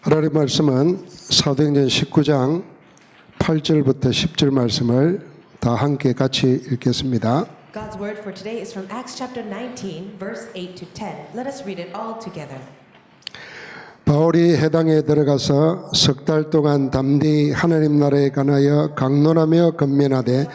하나님 말씀은 사도행전 19장 8절부터 10절 말씀을 다 함께 같이 읽겠습니다. God's word for today is from Acts chapter 19, verse 8 to 10. Let us read it all together. 바울이 해당에 들어가서 석 달 동안 담대히 하나님 나라에 관하여 강론하며 건면하되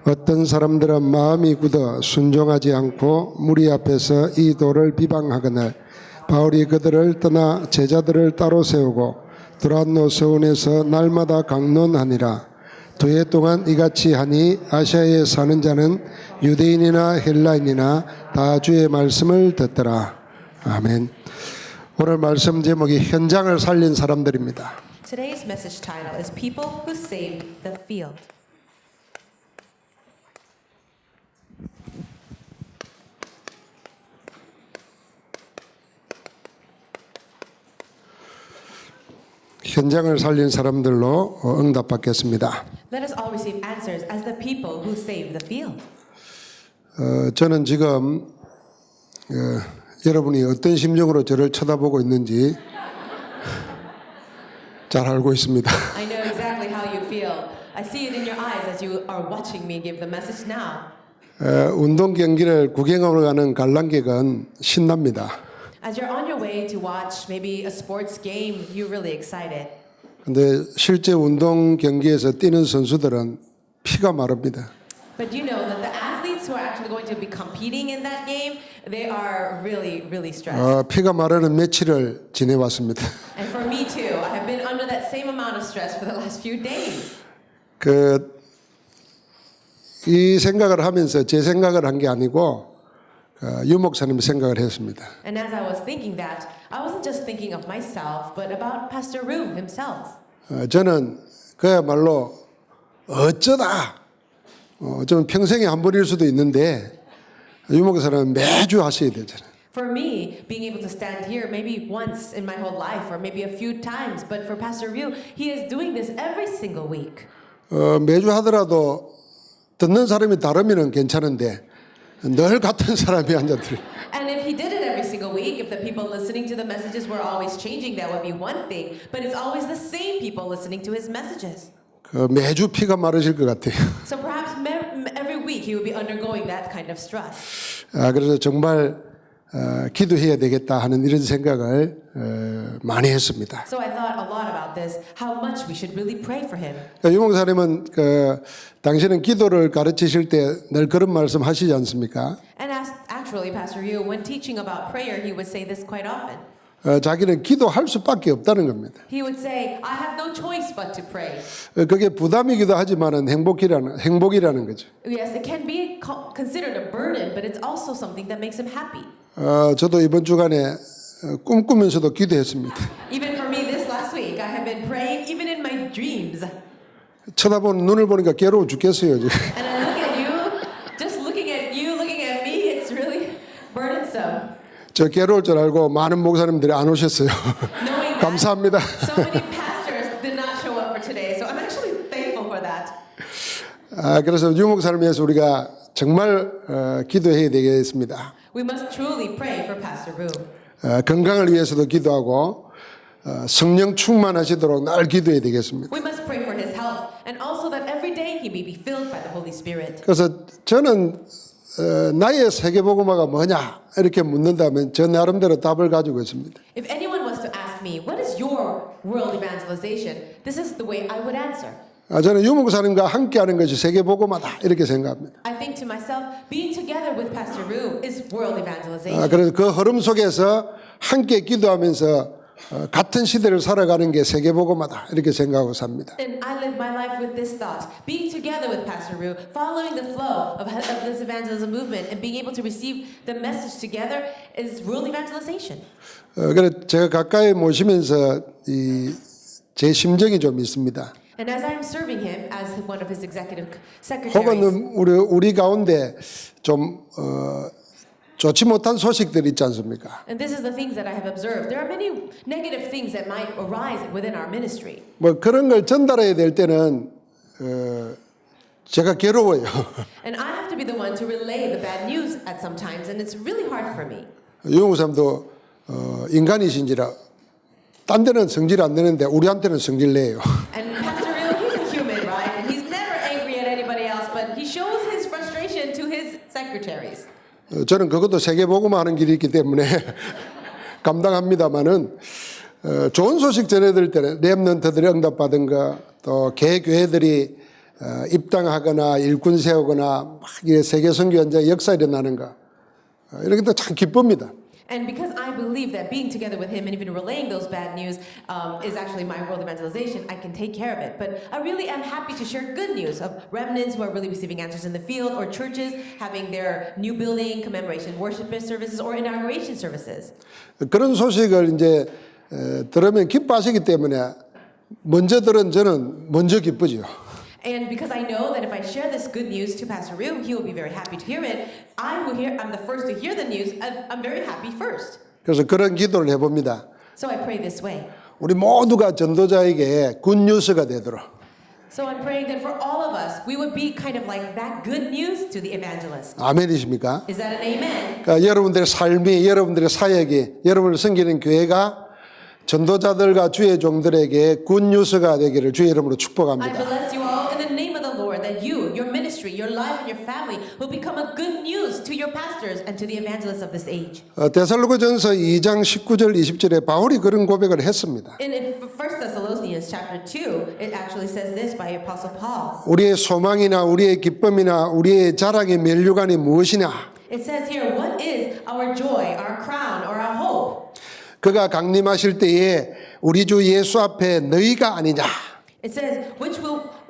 어떤 사람들은 마음이 굳어 순종하지 않고 무리 앞에서 이 도를 비방하거늘 바울이 그들을 떠나 제자들을 따로 세우고 두란노 서원에서 날마다 강론하니라. 2해 동안 이같이 하니 아시아에 사는 자는 유대인이나 헬라인이나 다 주의 말씀을 듣더라. 아멘. 오늘 말씀 제목이 현장을 살린 사람들입니다. Today's message title is People Who Saved the Field. 현장을 살린 사람들로 응답받겠습니다. Let us all receive answers as the people who saved the field. 저는 지금 여러분이 어떤 심정으로 저를 쳐다보고 있는지 잘 알고 있습니다. I know exactly how you feel. I see it in your eyes as you are watching me give the message now. 운동 경기를 구경하러 가는 관람객은 신납니다. As you're on your way to watch maybe a sports game, you're really excited. 근데 실제 운동 경기에서 뛰는 선수들은 피가 마릅니다. But you know that the athletes who are actually going to be competing in that game, they are really, really stressed. 피가 마르는 며칠을 지내왔습니다. And for me too, I have been under that same amount of stress for the last few days. 이 생각을 하면서 제 생각을 한 게 아니고 유 목사님 생각을 했습니다. And as I was thinking that, I wasn't just thinking of myself, but about Pastor Rue himself. 저는 그야말로 어쩌다 좀 평생에 한 번일 수도 있는데 유 목사님은 매주 하셔야 되잖아요. For me, being able to stand here maybe once in my whole life or maybe a few times, but for Pastor Rue, he is doing this every single week. 매주 하더라도 듣는 사람이 다르면 괜찮은데 늘 같은 사람이 앉아들어요. And if he did it every single week, if the people listening to the messages were always changing, that would be one thing. But it's always the same people listening to his messages. 매주 피가 마르실 것 같아요. So perhaps every week he would be undergoing that kind of stress. 그래서 정말 기도해야 되겠다 하는 이런 생각을 많이 했습니다. So I thought a lot about this, how much we should really pray for him. 유 목사님은 당신은 기도를 가르치실 때 늘 그런 말씀 하시지 않습니까? And actually, Pastor Ryu, when teaching about prayer, he would say this quite often. 자기는 기도할 수밖에 없다는 겁니다. He would say, I have no choice but to pray. 그게 부담이기도 하지만은 행복이라는 거죠. Yes, it can be considered a burden, but it's also something that makes him happy. 저도 이번 주간에 꿈꾸면서도 기도했습니다. Even for me this last week, I have been praying even in my dreams. 쳐다보는 눈을 보니까 괴로워 죽겠어요. 지금. And I look at you, just looking at you, looking at me, it's really burdensome. 저 괴로울 줄 알고 많은 목사님들이 안 오셨어요. Knowing that 감사합니다. so many pastors did not show up for today, so I'm actually thankful for that. 그래서 유 목사를 위해서 우리가 정말 기도해야 되겠습니다. We must truly pray for Pastor Rue. 건강을 위해서도 기도하고 성령 충만하시도록 늘 기도해야 되겠습니다. We must pray for his health and also that every day he may be filled by the Holy Spirit. 그래서 저는 나의 세계복음화가 뭐냐 이렇게 묻는다면 저 나름대로 답을 가지고 있습니다. If anyone was to ask me, what is your world evangelization? This is the way I would answer. 저는 유 목사님과 함께하는 것이 세계복음화다 이렇게 생각합니다. I think to myself, being together with Pastor Rue is world evangelization. 그래서 그 흐름 속에서 함께 기도하면서 같은 시대를 살아가는 게 세계복음화다 이렇게 생각하고 삽니다. And I live my life with this thought: being together with Pastor Rue, following the flow of this evangelism movement, and being able to receive the message together is world evangelization. 그래서 제가 가까이 모시면서 제 심정이 좀 있습니다. And as I'm serving him as one of his executive secretaries, 혹은 우리 가운데 좀 좋지 못한 소식들 있지 않습니까? and this is the things that I have observed. There are many negative things that might arise within our ministry. 뭐 그런 걸 전달해야 될 때는 제가 괴로워요. And I have to be the one to relay the bad news at some times, and it's really hard for me. 유목사님도 인간이신지라 딴 데는 성질 안 내는데 우리한테는 성질 내요. And Pastor Ryu, he's a human, right? And he's never angry at anybody else, but he shows his frustration to his secretaries. 저는 그것도 세계복음 하는 길이 있기 때문에 감당합니다만은 좋은 소식 전해드릴 때는 렘넌트들이 응답받은 거, 또 개교회들이 입당하거나 일꾼 세우거나 막 세계 선교 현장 역사 일어나는 거, 이런 것도 참 기쁩니다. And because I believe that being together with him and even relaying those bad news is actually my world evangelization, I can take care of it. But I really am happy to share good news of remnants who are really receiving answers in the field, or churches having their new building commemoration worship services or inauguration services. 그런 소식을 이제 들으면 기뻐하시기 때문에 먼저 들은 저는 먼저 기쁘죠. And because I know that if I share this good news to Pastor Ryu, he will be very happy to hear it. I'm the first to hear the news. I'm very happy first. 그래서 그런 기도를 해봅니다. So I pray this way. 우리 모두가 전도자에게 굿뉴스가 되도록. So I'm praying that for all of us, we would be kind of like that good news to the evangelist. 아멘이십니까? Is that an amen? 그러니까 여러분들의 삶이, 여러분들의 사역이, 여러분을 섬기는 교회가 전도자들과 주의 종들에게 굿뉴스가 되기를 주의 이름으로 I 축복합니다. bless you all in the name of the Lord, that you, your ministry, your life, and your family will become a good news to your pastors and to the evangelists of this age. 데살로니가전서 2장 19절 20절에 바울이 그런 고백을 했습니다. In 1 Thessalonians chapter 2, it actually says this by Apostle Paul. 우리의 소망이나 우리의 기쁨이나 우리의 자랑의 면류관이 무엇이냐? It says here, what is our joy, our crown, or our hope? 그가 강림하실 때에 우리 주 예수 앞에 너희가 아니냐? It says,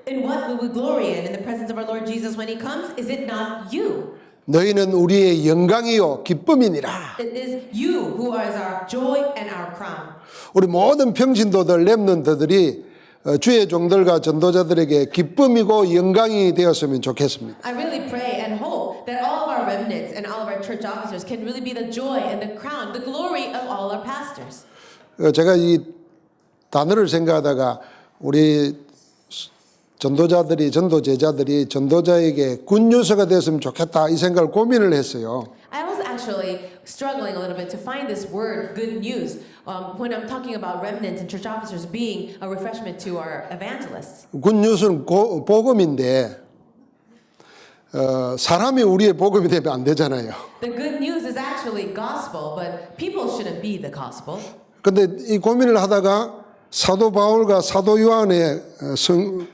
in what will we glory in the presence of our Lord Jesus when he comes? Is it not you? 너희는 우리의 영광이요 기쁨이니라. It is you who is our joy and our crown. 우리 모든 평신도들 렘넌트들이 주의 종들과 전도자들에게 기쁨이고 영광이 되었으면 좋겠습니다. I really pray and hope that all of our remnants and all of our church officers can really be the joy and the crown, the glory of all our pastors. 제가 이 단어를 생각하다가 우리 전도자들이 전도제자들이 전도자에게 굿뉴스가 됐으면 좋겠다 이 생각을 고민을 했어요. I was actually struggling a little bit to find this word, good news, when I'm talking about remnants and church officers being a refreshment to our evangelists. 굿뉴스는 복음인데 사람이 우리의 복음이 되면 안 되잖아요. The good news is actually gospel, but people shouldn't be the gospel. 근데 이 고민을 하다가 사도 바울과 사도 요한의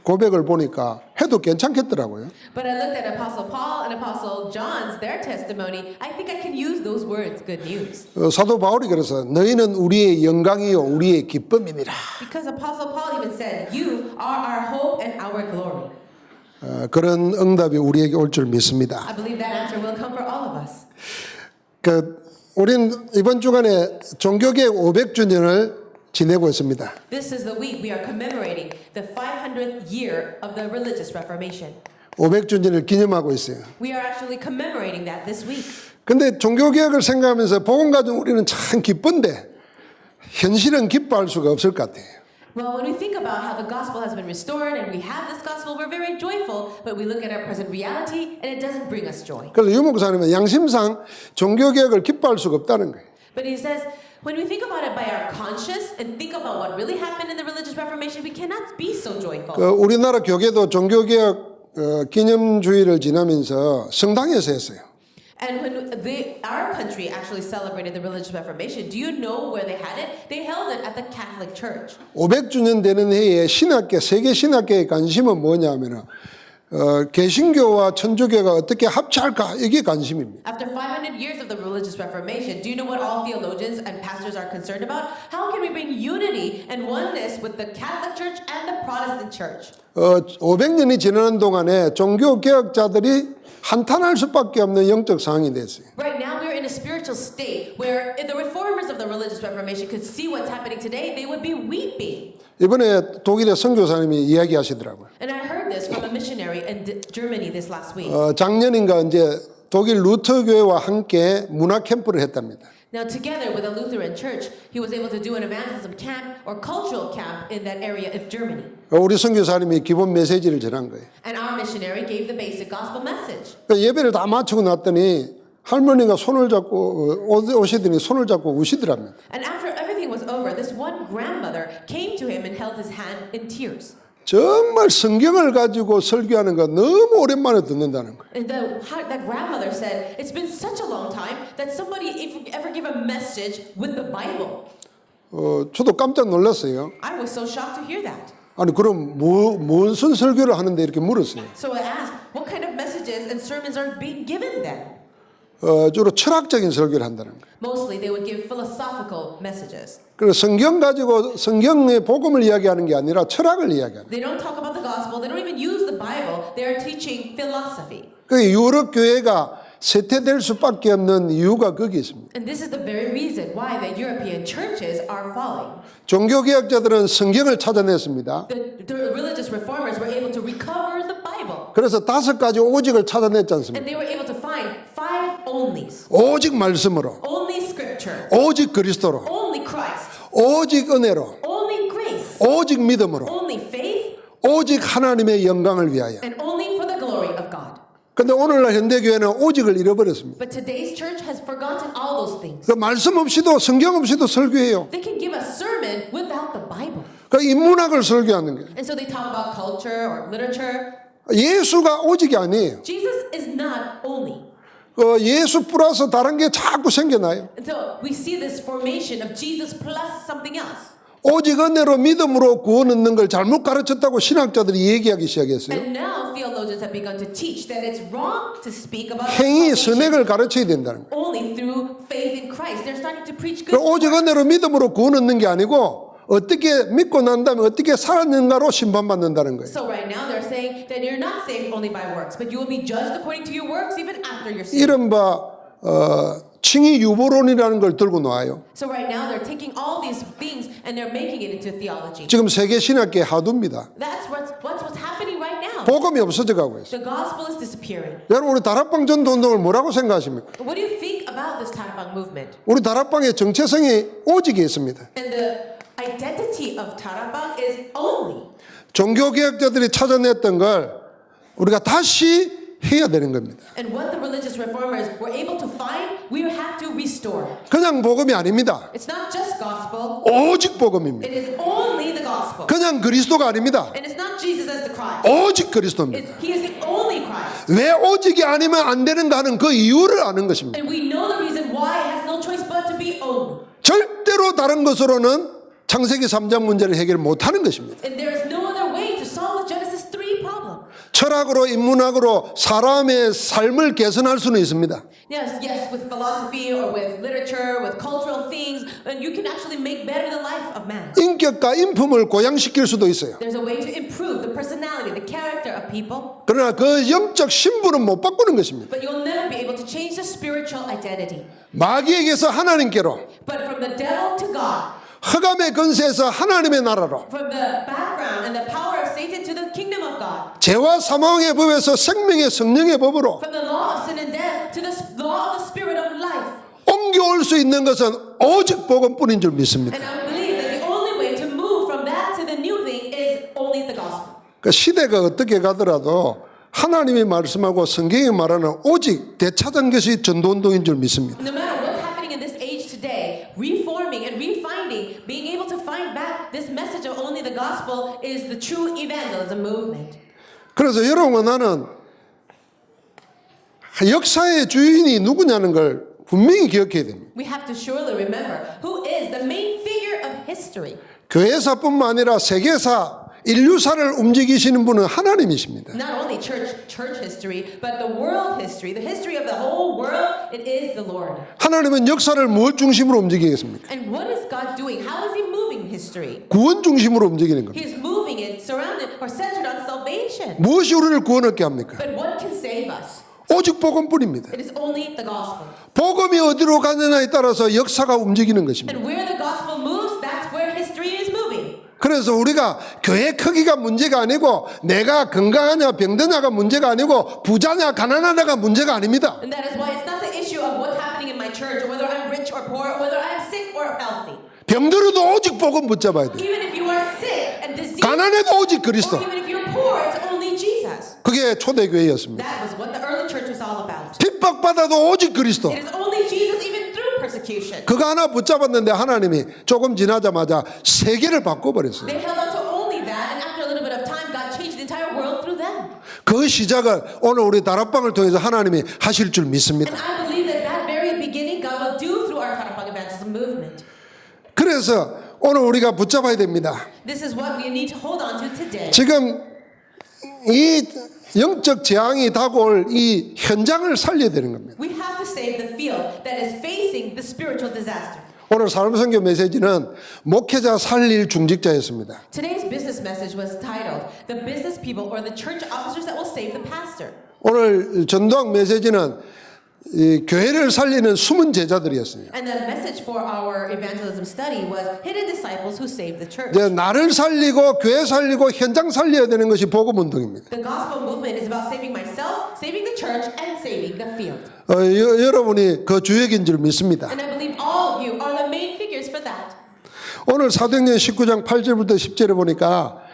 고백을 보니까 해도 괜찮겠더라고요. But I looked at Apostle Paul and Apostle John's, their testimony. I think I can use those words, good news. 사도 바울이 그래서 너희는 우리의 영광이요 우리의 기쁨이니라. Because Apostle Paul even said, you are our hope and our glory. 그런 응답이 우리에게 올 줄 믿습니다. I believe that answer will come for all of us. 우린 이번 주간에 종교개혁 500주년을 지내고 있습니다. This is the week we are commemorating the 500th year of the religious reformation. 500주년을 기념하고 있어요. We are actually commemorating that this week. 근데 종교개혁을 생각하면서 복음 가지고 우리는 참 기쁜데 현실은 기뻐할 수가 없을 것 같아요. Well, when we think about how the gospel has been restored and we have this gospel, we're very joyful, but we look at our present reality and it doesn't bring us joy. 그래서 유 목사님은 양심상 종교개혁을 기뻐할 수가 없다는 거예요. But he says, when we think about it by our conscience and think about what really happened in the religious reformation, we cannot be so joyful. 우리나라 교계도 종교개혁 기념주의를 지나면서 성당에서 했어요. And when our country actually celebrated the religious reformation, do you know where they had it? They held it at the Catholic Church. 500주년 되는 해에 신학계, 세계 신학계의 관심은 뭐냐면은 개신교와 천주교가 어떻게 합치할까 이게 관심입니다. After 500 years of the religious reformation, do you know what all theologians and pastors are concerned about? How can we bring unity and oneness with the Catholic Church and the Protestant Church? 500년이 지나는 동안에 종교 개혁자들이 한탄할 수밖에 없는 영적 상황이 됐어요. Right now, we're in a spiritual state where if the reformers of the religious reformation could see what's happening today, they would be weeping. 이번에 독일의 선교사님이 이야기하시더라고요. And I heard this from a missionary in Germany this last week. 작년인가 이제 독일 루터 교회와 함께 문화 캠프를 했답니다. Now, together with a Lutheran church, he was able to do an evangelism camp or cultural camp in that area of Germany. 우리 선교사님이 기본 메시지를 전한 거예요. And our missionary gave the basic gospel message. 예배를 다 마치고 났더니 할머니가 손을 잡고 오시더니 손을 잡고 우시더랍니다. And after everything was over, this one grandmother came to him and held his hand in tears. 정말 성경을 가지고 설교하는 거 너무 오랜만에 듣는다는 거예요. And that grandmother said, it's been such a long time that somebody ever give a message with the Bible. 저도 깜짝 놀랐어요. I was so shocked to hear that. 아니 그럼 무슨 설교를 하는데 이렇게 물었어요. So I asked, what kind of messages and sermons are being given then? 주로 철학적인 설교를 한다는 거예요. Mostly they would give philosophical messages. 그래서 성경 가지고 성경의 복음을 이야기하는 게 아니라 철학을 이야기하는 거예요. They don't talk about the gospel. They don't even use the Bible. They are teaching philosophy. 그 유럽 교회가 쇠퇴될 수밖에 없는 이유가 거기 있습니다. And this is the very reason why the European churches are falling. 종교개혁자들은 성경을 찾아냈습니다. The religious reformers were able to recover the Bible. 그래서 5가지 오직을 찾아냈지 않습니까? And they were able to find 5 onlys. 오직 말씀으로, Only scripture. 오직 그리스도로, Only Christ. 오직 은혜로, Only grace. 오직 믿음으로, Only faith. 오직 하나님의 영광을 위하여. And only for the glory of God. 근데 오늘날 현대교회는 오직을 잃어버렸습니다. But today's church has forgotten all those things. 그 말씀 없이도 성경 없이도 설교해요. They can give a sermon without the Bible. 그 인문학을 설교하는 거예요. And so they talk about culture or literature. 예수가 오직이 아니에요. Jesus is not only. 예수 플러스 다른 게 자꾸 생겨나요. And so we see this formation of Jesus plus something else. 오직 은혜로 믿음으로 구원 얻는 걸 잘못 가르쳤다고 신학자들이 얘기하기 시작했어요. And now theologians have begun to teach that it's wrong to speak about 행위 salvation 선행을 가르쳐야 된다는 거예요. only through faith in Christ. They're starting to preach 그 good. 오직 은혜로 믿음으로 구원 얻는 게 아니고 어떻게 믿고 난 다음에 어떻게 살았는가로 심판받는다는 거예요. So right now they're saying that you're not saved only by works, but you will be judged according to your works even after you're saved. 이른바 칭의 유보론이라는 걸 들고 나와요. So right now they're taking all these things and they're making it into theology. 지금 세계 신학계 하두입니다. That's what's happening right now. 복음이 없어져 가고 있어요. The gospel is disappearing. 여러분 우리 다락방 전도 운동을 뭐라고 생각하십니까? What do you think about this Tarabang movement? 우리 다락방의 정체성이 오직에 있습니다. And the identity of Tarabang is only. 종교개혁자들이 찾아냈던 걸 우리가 다시 해야 되는 겁니다. And what the religious reformers were able to find, we have to restore. 그냥 복음이 아닙니다. It's not just gospel. 오직 복음입니다. It is only the gospel. 그냥 그리스도가 아닙니다. And it's not Jesus as the Christ. 오직 그리스도입니다. He is the only Christ. 왜 오직이 아니면 안 되는가 하는 그 이유를 아는 것입니다. And we know the reason why it has no choice but to be only. 절대로 다른 것으로는 창세기 3장 문제를 해결 못하는 것입니다. And there is no other way to solve the Genesis 3 problem. 철학으로 인문학으로 사람의 삶을 개선할 수는 있습니다. Yes, with philosophy or with literature, with cultural things, and you can actually make better the life of man. 인격과 인품을 고양시킬 수도 있어요. There's a way to improve the personality, the character of people, 그러나 그 영적 신분은 못 바꾸는 것입니다. but you'll never be able to change the spiritual identity. 마귀에게서 하나님께로, But from the devil to God, 흑암의 권세에서 하나님의 나라로, from the background and the power of Satan to the kingdom of God, 죄와 사망의 법에서 생명의 성령의 법으로 from the law of sin and death to the law of the spirit of life. 옮겨올 수 있는 것은 오직 복음뿐인 줄 믿습니다. And I believe that the only way to move from that to the new thing is only the gospel. 그 시대가 어떻게 가더라도 하나님이 말씀하고 성경이 말하는 오직 되찾은 것이 전도운동인 줄 믿습니다. No matter what's happening in this age today, reforming and refinding, being able to find back this message of only the gospel is the true evangelism movement. 그래서 여러분과 나는 역사의 주인이 누구냐는 걸 분명히 기억해야 됩니다. We have to surely remember who is the main figure of history. 교회사뿐만 아니라 세계사, 인류사를 움직이시는 분은 하나님이십니다. Not only church history, but the world history, the history of the whole world, it is the Lord. 하나님은 역사를 무엇 중심으로 움직이겠습니까? And what is God doing? How is he moving history? 구원 중심으로 움직이는 겁니다. He is moving it surrounded or centered on salvation. 무엇이 우리를 구원하게 합니까? But what can save us? 오직 복음뿐입니다. It is only the gospel. 복음이 어디로 가느냐에 따라서 역사가 움직이는 것입니다. And where the gospel moves, that's where history is moving. 그래서 우리가 교회 크기가 문제가 아니고 내가 건강하냐 병드냐가 문제가 아니고 부자냐 가난하냐가 문제가 아닙니다. And that is why it's not the issue of what's happening in my church or whether I'm rich or poor or whether I'm sick or healthy. 병들어도 오직 복음 붙잡아야 돼. Even if you are sick and diseased, 가난해도 오직 그리스도. or even if you're poor, it's only Jesus. 그게 초대교회였습니다. That was what the early church was all about. 핍박받아도 오직 그리스도. It is only Jesus even through persecution. appreciation. 그거 하나 붙잡았는데 하나님이 조금 지나자마자 세계를 바꿔버렸어요. They held on to only that, and after a little bit of time, God changed the entire world through them. 그 시작을 오늘 우리 다락방을 통해서 하나님이 하실 줄 믿습니다. And I believe that that very beginning God will do through our Tarapang evangelism movement. 그래서 오늘 우리가 붙잡아야 됩니다. This is what we need to hold on to today. 지금 이 영적 재앙이 다가올 이 현장을 살려야 되는 겁니다. We have to save the field that is facing the spiritual disaster. 오늘 삶선교 메시지는 목회자 살릴 중직자였습니다. Today's business message was titled "The Business People or the Church Officers That Will Save the Pastor." 오늘 전도학 메시지는 이 교회를 살리는 숨은 제자들이었어요. And the message for our evangelism study was "Hidden Disciples Who Save the Church." 이제 나를 살리고 교회 살리고 현장 살려야 되는 것이 복음 운동입니다. The gospel movement is about saving myself, saving the church, and saving the field. 여러분이 그 주역인 줄 믿습니다. And I believe all of you are the main figures for that. 오늘 사도행전 19장 8절부터 10절에 보니까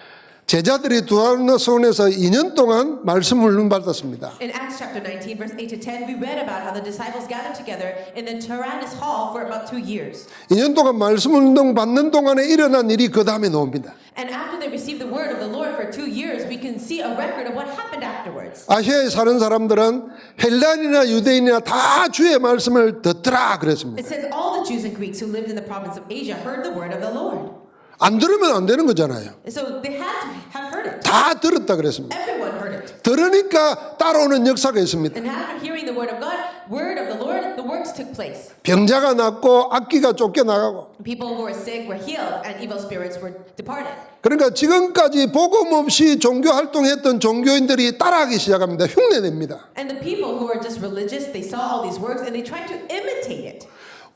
제자들이 두아르나손에서 2년 동안 말씀 훈련 받았습니다. In Acts chapter 19, verse 8 to 10, we read about how the disciples gathered together in the Tyrannus Hall for about 2 years. 2년 동안 말씀 운동 받는 동안에 일어난 일이 그 다음에 나옵니다. And after they received the word of the Lord for 2 years, we can see a record of what happened afterwards. 아시아에 사는 사람들은 헬란이나 유대인이나 다 주의 말씀을 듣더라 It 그랬습니다. says all the Jews and Greeks who lived in the province of Asia heard the word of the Lord. 안 들으면 안 되는 거잖아요. So they had to have heard it. 다 들었다 그랬습니다. Everyone heard it. 들으니까 따라오는 역사가 있습니다. And after hearing the word of God, word of the Lord, the works took place. 병자가 낫고 악귀가 쫓겨나가고. People who were sick were healed and evil spirits were departed. 그러니까 지금까지 복음 없이 종교 활동했던 종교인들이 따라하기 시작합니다. 흉내냅니다. And the people who were just religious, they saw all these works and they tried to imitate it.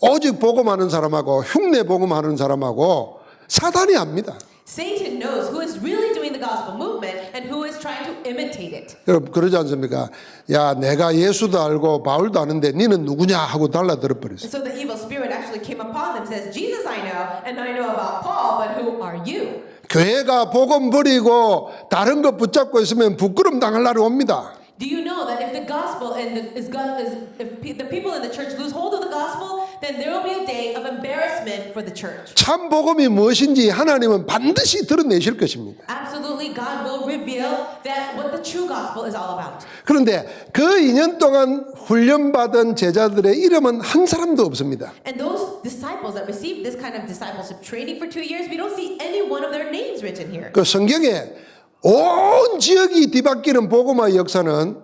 오직 복음하는 사람하고 흉내 복음하는 사람하고 사단이 압니다. Satan knows who is really doing the gospel movement and who is trying to imitate it. 여러분 그러지 않습니까? 야 내가 예수도 알고 바울도 아는데 니는 누구냐 하고 달라들어 버렸어요. And so the evil spirit actually came upon them, says, Jesus I know, and I know about Paul, but who are you? 교회가 복음 버리고 다른 것 붙잡고 있으면 부끄럼 당할 날이 옵니다. Do you know that if the gospel if the people in the church lose hold of the gospel, then there will be a day of embarrassment for the church. 참 복음이 무엇인지 하나님은 반드시 드러내실 것입니다. Absolutely, God will reveal that what the true gospel is all about. 그런데 그 2년 동안 훈련받은 제자들의 이름은 한 사람도 없습니다. And those disciples that received this kind of discipleship training for 2 years, we don't see any one of their names written here. 그 성경에 온 지역이 뒤바뀌는 복음화의 역사는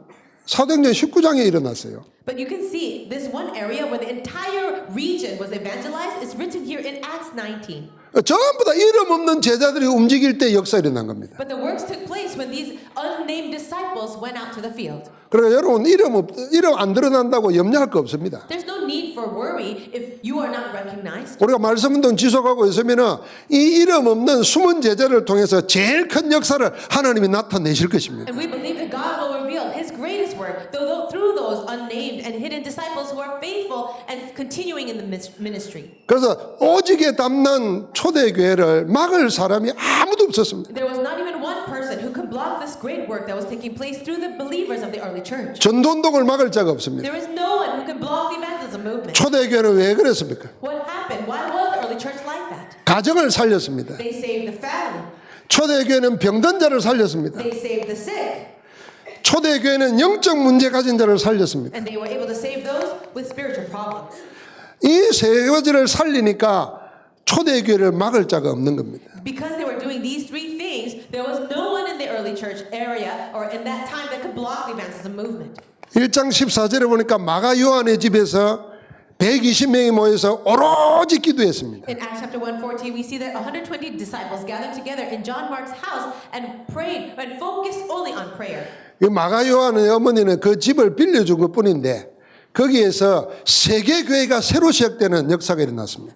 사도행전 19장에 일어났어요. But you can see this one area where the entire region was evangelized is written here in Acts 19. 전부 다 이름 없는 제자들이 움직일 때 역사 일어난 겁니다. But the works took place when these unnamed disciples went out to the field. 그러니까 여러분 이름 안 드러난다고 염려할 거 없습니다. There's no need for worry if you are not recognized. 우리가 말씀 운동 지속하고 있으면은 이 이름 없는 숨은 제자를 통해서 제일 큰 역사를 하나님이 나타내실 것입니다. And we believe that God will reveal His greatest work through those unnamed and hidden disciples who are faithful and continuing in the ministry. 그래서 오직에 담난 초대교회를 막을 사람이 아무도 없었습니다. There was not even one person who could block this great work that was taking place through the believers of the early church. 전도운동을 막을 자가 없습니다. There is no one who can block the evangelism movement. 초대교회는 왜 그랬습니까? What happened? Why was the early church like that? 가정을 살렸습니다. They saved the family. 초대교회는 병든 자를 살렸습니다. They saved the sick. 초대교회는 영적 문제 가진 자를 살렸습니다. And they were able to save those with spiritual problems. 이 세 가지를 살리니까 초대교회를 막을 자가 없는 겁니다. Because they were doing these three things, there was no one in the early church area or in that time that could block the evangelism movement. 1장 14절에 보니까 마가 요한의 집에서 120명이 모여서 오로지 기도했습니다. In Acts chapter 1:14, we see that 120 disciples gathered together in John Mark's house and prayed and focused only on prayer. 이 마가 요한의 어머니는 그 집을 빌려준 것뿐인데 거기에서 세계 교회가 새로 시작되는 역사가 일어났습니다.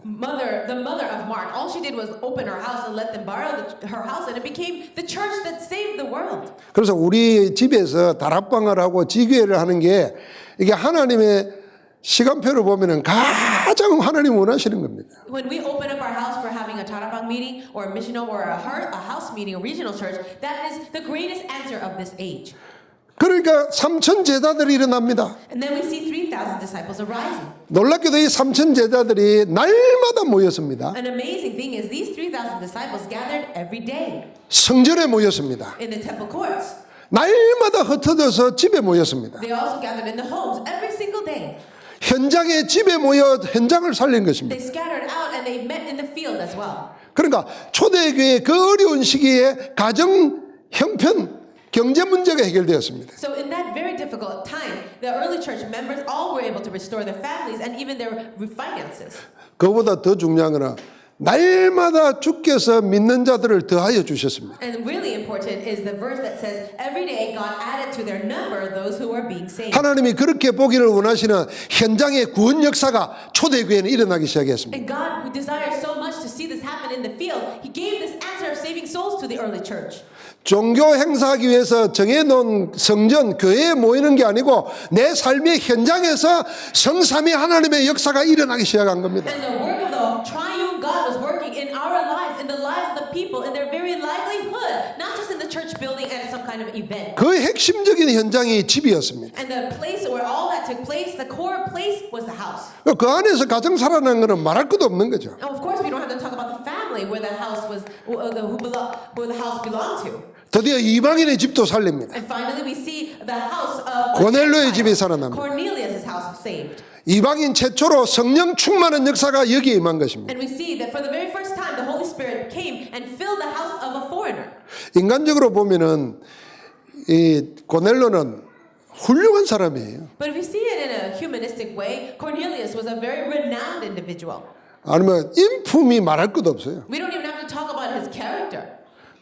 The mother of Mark, all she did was open her house and let them borrow her house, and it became the church that saved the world. 그래서 우리 집에서 다락방을 하고 지교회를 하는 게 이게 하나님의 시간표를 보면은 가장 하나님 원하시는 겁니다. When we open up our house for having a tarapang meeting or a missional or a house meeting, a regional church, that is the greatest answer of this age. 그러니까 3천 제자들이 일어납니다. And then we see 3,000 disciples arising. 놀랍게도 이 3천 제자들이 날마다 모였습니다. An amazing thing is these 3,000 disciples gathered every day 성전에 모였습니다. in the temple courts. 날마다 흩어져서 집에 모였습니다. They also gathered in the homes every single day. 현장에 집에 모여 현장을 살린 것입니다. They scattered out and they met in the field as well. 그러니까 초대교회 그 어려운 시기에 가정 형편 경제 문제가 해결되었습니다. So in that very difficult time, the early church members all were able to restore their families and even their finances. 그보다 더 중요한 거는 날마다 주께서 믿는 자들을 더하여 주셨습니다. And really important is the verse that says, every day God added to their number those who are being saved. 하나님이 그렇게 보기를 원하시는 현장의 구원 역사가 초대교회는 일어나기 시작했습니다. And God, who desires so much to see this happen in the field, He gave this answer of saving souls to the early church. 종교 행사하기 위해서 정해놓은 성전, 교회에 모이는 게 아니고 내 삶의 현장에서 성삼위 하나님의 역사가 일어나기 시작한 겁니다. And the work of the triune God was working in our lives, in the lives of the people, in their very livelihood, not just in the church building and some kind of event. 그 핵심적인 현장이 집이었습니다. And the place where all that took place, the core place, was the house. 그 안에서 가정 살아나는 것은 말할 것도 없는 거죠. And of course, we don't have to talk about the family where the house was, where the house belonged to. 드디어 이방인의 집도 살립니다. And finally, we see the house of 고넬료의 집이 살아납니다. Cornelius' house saved. 이방인 최초로 성령 충만한 역사가 여기에 임한 것입니다. And we see that for the very first time, the Holy Spirit came and filled the house of a foreigner. 인간적으로 보면은 이 고넬료는 훌륭한 사람이에요. But if we see it in a humanistic way, Cornelius was a very renowned individual. 아니면 인품이 말할 것도 없어요. We don't even have to talk about his character.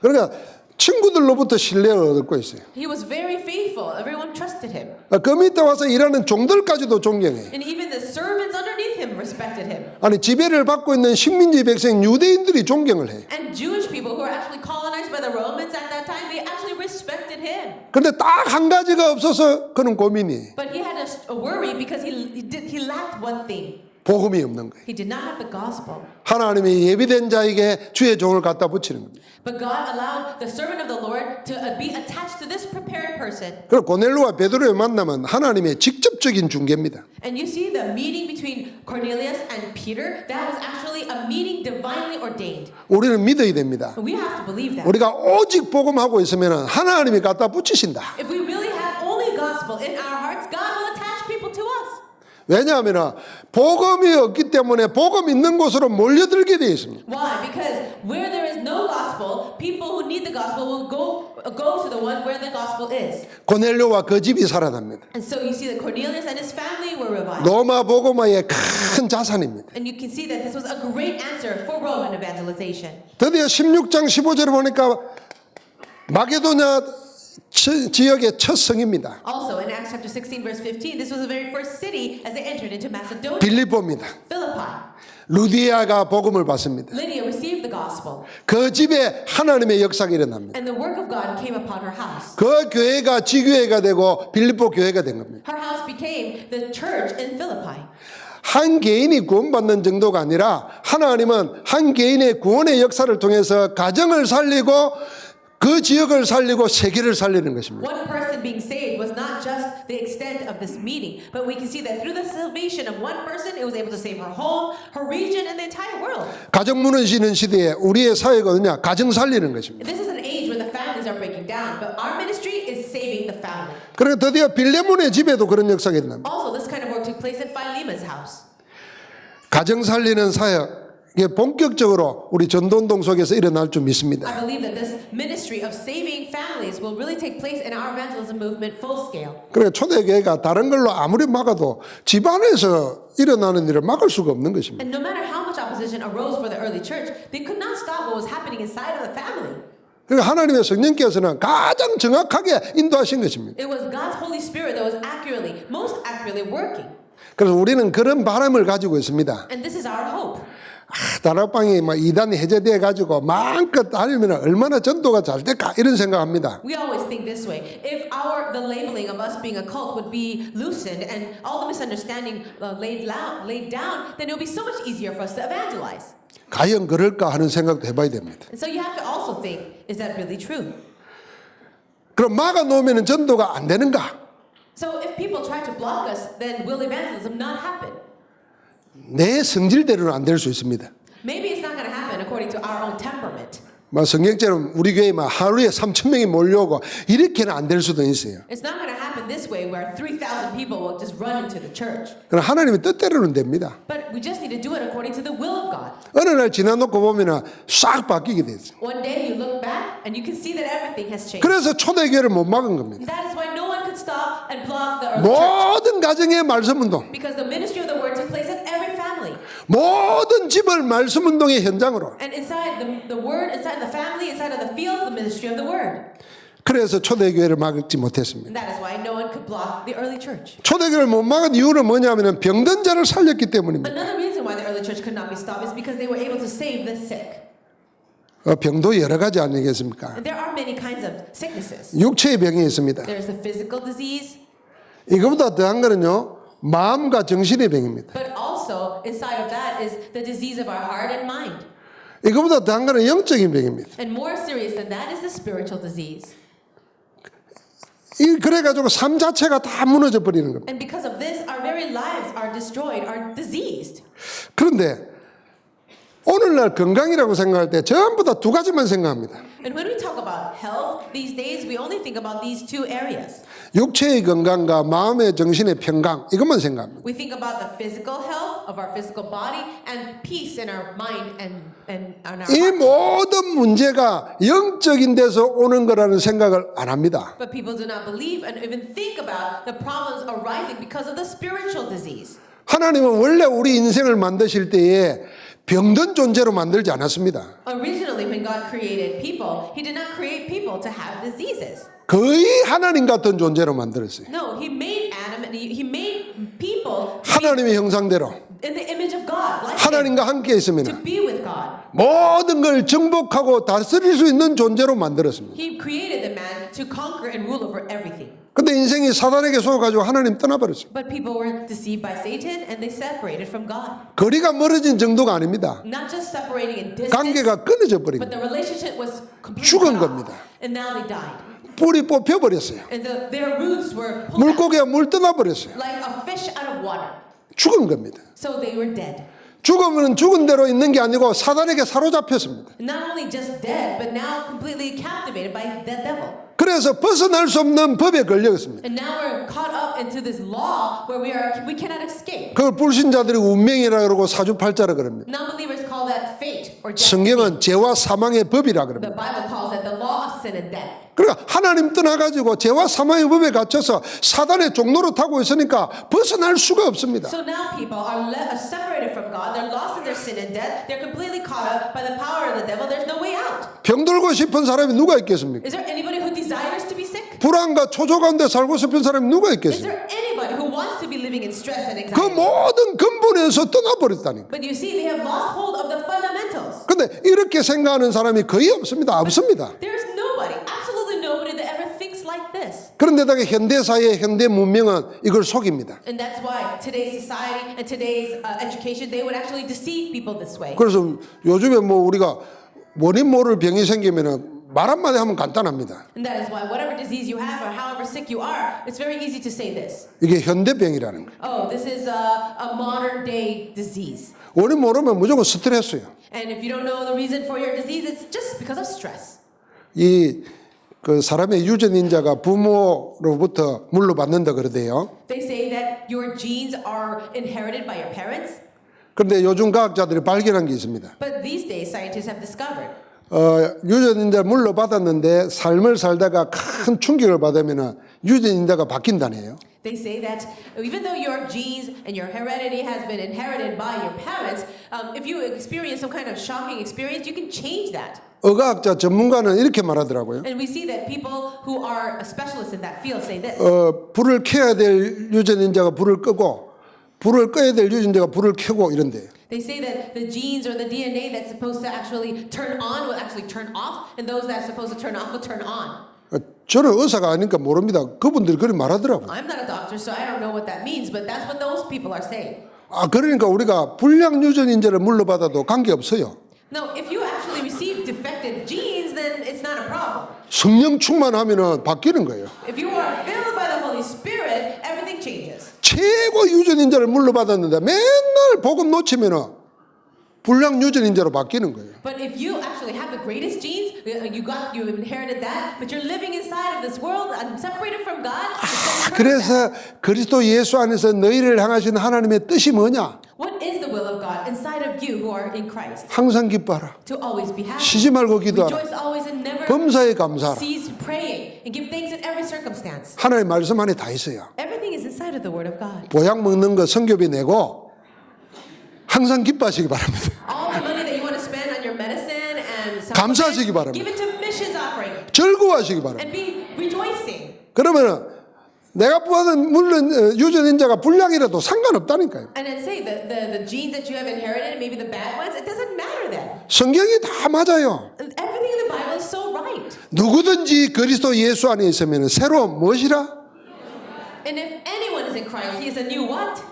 그러니까 친구들로부터 신뢰를 얻고 있어요. He was very faithful. Everyone trusted him. 그 밑에 와서 일하는 종들까지도 존경해요. And even the servants underneath him respected him. 아니 지배를 받고 있는 식민지 백성 유대인들이 존경을 해요. And Jewish people who were actually colonized by the Romans at that time, they actually respected him. 그런데 딱 한 가지가 없어서 그는 고민이에요. But he had a worry because he lacked one thing. 복음이 없는 거예요. He did not have the gospel. 하나님이 예비된 자에게 주의 종을 갖다 붙이는 겁니다. But God allowed the servant of the Lord to be attached to this prepared person. 그리고 고넬료와 베드로의 만남은 하나님의 직접적인 중개입니다. And you see the meeting between Cornelius and Peter, that was actually a meeting divinely ordained. 우리는 믿어야 됩니다. We have to believe that. 우리가 오직 복음하고 있으면 하나님이 갖다 붙이신다. If we really have only gospel in our hearts, God will attach people to us. 왜냐하면 복음이 없기 때문에 복음 있는 곳으로 몰려들게 되어 있습니다. Why? Because where there is no gospel, people who need the gospel will go to the one where the gospel is. 고넬료와 그 집이 살아납니다. And so you see that Cornelius and his family were revived. 로마 복음화의 큰 자산입니다. And you can see that this was a great answer for Roman evangelization. 드디어 16장 15절을 보니까 마게도냐 지역의 첫 성입니다. Also in Acts chapter 16 verse 15, this was the very first city as they entered into Macedonia. 빌립보입니다. Philippi. 루디아가 복음을 받습니다. Lydia received the gospel. 그 집에 하나님의 역사가 일어납니다. And the work of God came upon her house. 그 교회가 지교회가 되고 빌립보 교회가 된 겁니다. Her house became the church in Philippi. 한 개인이 구원받는 정도가 아니라 하나님은 한 개인의 구원의 역사를 통해서 가정을 살리고 그 지역을 살리고 세계를 살리는 것입니다. One person being saved was not just the extent of this meeting, but we can see that through the salvation of one person, it was able to save her home, her region, and the entire world. 가정 무너지는 시대에 우리의 사회가 어디냐? 가정 살리는 것입니다. This is an age when the families are breaking down, but our ministry is saving the family. 그러니까 드디어 빌레몬의 집에도 그런 역사가 일어납니다. Also, this kind of work took place in Philemon's house. 가정 살리는 사역 이게 본격적으로 우리 전도운동 속에서 일어날 줄 믿습니다. I believe that this ministry of saving families will really take place in our evangelism movement full scale. 그러니까 초대교회가 다른 걸로 아무리 막아도 집안에서 일어나는 일을 막을 수가 없는 것입니다. And no matter how much opposition arose for the early church, they could not stop what was happening inside of the family. 그러니까 하나님의 성령께서는 가장 정확하게 인도하신 것입니다. It was God's Holy Spirit that was most accurately working. 그래서 우리는 그런 바람을 가지고 있습니다. And this is our hope. 다락방이 막 이단이 해제돼 가지고 마음껏 다니면 얼마나 전도가 잘 될까 이런 생각합니다. We always think this way. If the labeling of us being a cult would be loosened and all the misunderstanding laid down, then it would be so much easier for us to evangelize. 과연 그럴까 하는 생각도 해봐야 됩니다. And so you have to also think, is that really true? 그럼 막아 놓으면 전도가 안 되는가? So if people try to block us, then will evangelism not happen? 내 성질대로는 안 될 수 있습니다. Maybe it's not going to happen according to our own temperament. 성경처럼 우리 교회에 하루에 3,000명이 몰려오고 이렇게는 안 될 수도 있어요. It's not going to happen this way where 3,000 people will just run into the church. 그럼 하나님의 뜻대로는 됩니다. But we just need to do it according to the will of God. 어느 날 지나놓고 보면 싹 바뀌게 되죠. One day you look back and you can see that everything has changed. 그래서 초대교회를 못 막은 겁니다. That is why no one could stop and block the early church. 모든 가정의 말씀운동, Because the ministry of the word took place in every family. 모든 집을 말씀운동의 현장으로. And inside the word, inside the family, inside of the field, the ministry of the word. 그래서 초대교회를 막지 못했습니다. And that is why no one could block the early church. 초대교회를 못 막은 이유는 뭐냐면 병든 자를 살렸기 때문입니다. Another reason why the early church could not be stopped is because they were able to save the sick. 병도 여러 가지 아니겠습니까? And there are many kinds of sicknesses. 육체의 병이 있습니다. There's the physical disease, 이거보다 더한 거는요, 마음과 정신의 병입니다. but also inside of that is the disease of our heart and mind. 이거보다 더한 거는 영적인 병입니다. And more serious than that is the spiritual disease. 그래가지고 삶 자체가 다 무너져 버리는 겁니다. And because of this, our very lives are destroyed, are diseased. 그런데 오늘날 건강이라고 생각할 때 전부 다 두 가지만 생각합니다. And when we talk about health these days, we only think about these two areas. 육체의 건강과 마음의 정신의 평강 이것만 생각합니다. We think about the physical health of our physical body and peace in our mind and our 이 heart. 모든 문제가 영적인 데서 오는 거라는 생각을 안 합니다. But people do not believe and even think about the problems arising because of the spiritual disease. 하나님은 원래 우리 인생을 만드실 때에 병든 존재로 만들지 않았습니다. Originally, when God created people, He did not create people to have diseases. 거의 하나님 같은 존재로 만들었어요. No, He made Adam and He made people 하나님의 형상대로 in the image of God, like Him, 하나님과 함께 있으면 to be with God. 모든 걸 정복하고 다스릴 수 있는 존재로 만들었습니다. He created the man to conquer and rule over everything. 근데 인생이 사단에게 속아가지고 하나님 떠나버렸어요. But people were deceived by Satan and they separated from God. 거리가 멀어진 정도가 아닙니다. Not just separating in distance, 관계가 끊어져 버린 but the relationship was completely 죽은 cut 겁니다. off. And now they died. 뿌리 뽑혀버렸어요. And their roots were pulled out 물고기가 물 떠나버렸어요. like a fish out of water. 죽은 겁니다. So they were dead. 죽으면 죽은 대로 있는 게 아니고 사단에게 사로잡혔습니다. Not only just dead, but now completely captivated by the devil. 그래서 벗어날 수 없는 법에 걸려있습니다. And now we're caught up into this law where we cannot escape. 그걸 불신자들이 운명이라 그러고 사주팔자라 그럽니다. Non-believers call that fate or destiny. 성경은 죄와 사망의 법이라 The 그럽니다. Bible calls that the law of sin and death. 그러니까 하나님 떠나가지고 죄와 사망의 법에 갇혀서 사단의 종로로 타고 있으니까 벗어날 수가 없습니다. So now people are separated from God. They're lost in their sin and death. They're completely caught up by the power of the devil. There's no way out. 병들고 싶은 사람이 누가 있겠습니까? Is there anybody who desires to be sick? 불안과 초조 가운데 살고 싶은 사람이 누가 Is 있겠습니까? there anybody who wants to be living in stress and 그 anxiety? 모든 근본에서 떠나버렸다니까. But you see, they have lost hold of the fundamentals. 근데 이렇게 생각하는 사람이 거의 없습니다. 없습니다. There's nobody, absolutely nobody that ever thinks like this. 그런데다가 현대사회, 현대 문명은 이걸 속입니다. And that's why today's society and today's education, they would actually deceive people this way. 그래서 요즘에 뭐 우리가 원인 모를 병이 생기면은 말 한마디 하면 간단합니다. And that is why whatever disease you have or however sick you are, it's very easy to say this. 이게 현대병이라는 거예요. Oh, this is a modern day disease. 원인 모르면 무조건 스트레스예요. And if you don't know the reason for your disease, it's just because of stress. 그 사람의 유전인자가 부모로부터 물려받는다 그러대요. They say that your genes are inherited by your parents. 그런데 요즘 과학자들이 발견한 게 있습니다. But these days, scientists have discovered 유전인자 물려받았는데 삶을 살다가 큰 충격을 받으면 유전인자가 바뀐다네요. They say that even though your genes and your heredity has been inherited by your parents, if you experience some kind of shocking experience, you can change that. 의학자 전문가는 이렇게 말하더라고요. And we see that people who are specialists in that field say this. 불을 켜야 될 유전인자가 불을 끄고 불을 꺼야 될 유전자가 불을 켜고 이런데요. They say that the genes or the DNA that's supposed to actually turn on will actually turn off, and those that are supposed to turn off will turn on. 저는 의사가 아니니까 모릅니다. 그분들이 그렇게 말하더라고요. I'm not a doctor, so I don't know what that means, but that's what those people are saying. 그러니까 우리가 불량 유전인자를 물려받아도 관계없어요. No, if you actually receive defective genes, then it's not a problem. 성령 충만하면은 바뀌는 거예요. If you are filled by the Holy Spirit, everything changes. 최고 유전인자를 물려받았는데 맨날 복음 놓치면은 불량 유전인자로 바뀌는 거예요. But if you actually have the greatest genes, you inherited that, but you're living inside of this world and separated from God. 그래서 그리스도 예수 안에서 너희를 향하신 하나님의 뜻이 뭐냐? What is the will of God inside of you who are in Christ? 항상 기뻐하라. To always be happy. 쉬지 말고 기도하라. Rejoice always and never 범사에 감사하라. cease praying and give thanks in every circumstance. 하나님의 말씀 안에 다 있어요. Everything is inside of the Word of God. 보약 먹는 거 성교비 내고 항상 기뻐하시기 바랍니다. All the money that you want to spend on your medicine and 감사하시기 바랍니다. give it to missions offering 즐거워하시기 바랍니다. and be rejoicing. 그러면 내가 받은 물론 유전인자가 불량이라도 상관없다니까요. And then say the genes that you have inherited, maybe the bad ones, it doesn't matter then. 성경이 다 맞아요. Everything in the Bible is so right. 누구든지 그리스도 예수 안에 있으면 새로운 무엇이라? And if anyone is in Christ, he is a new what?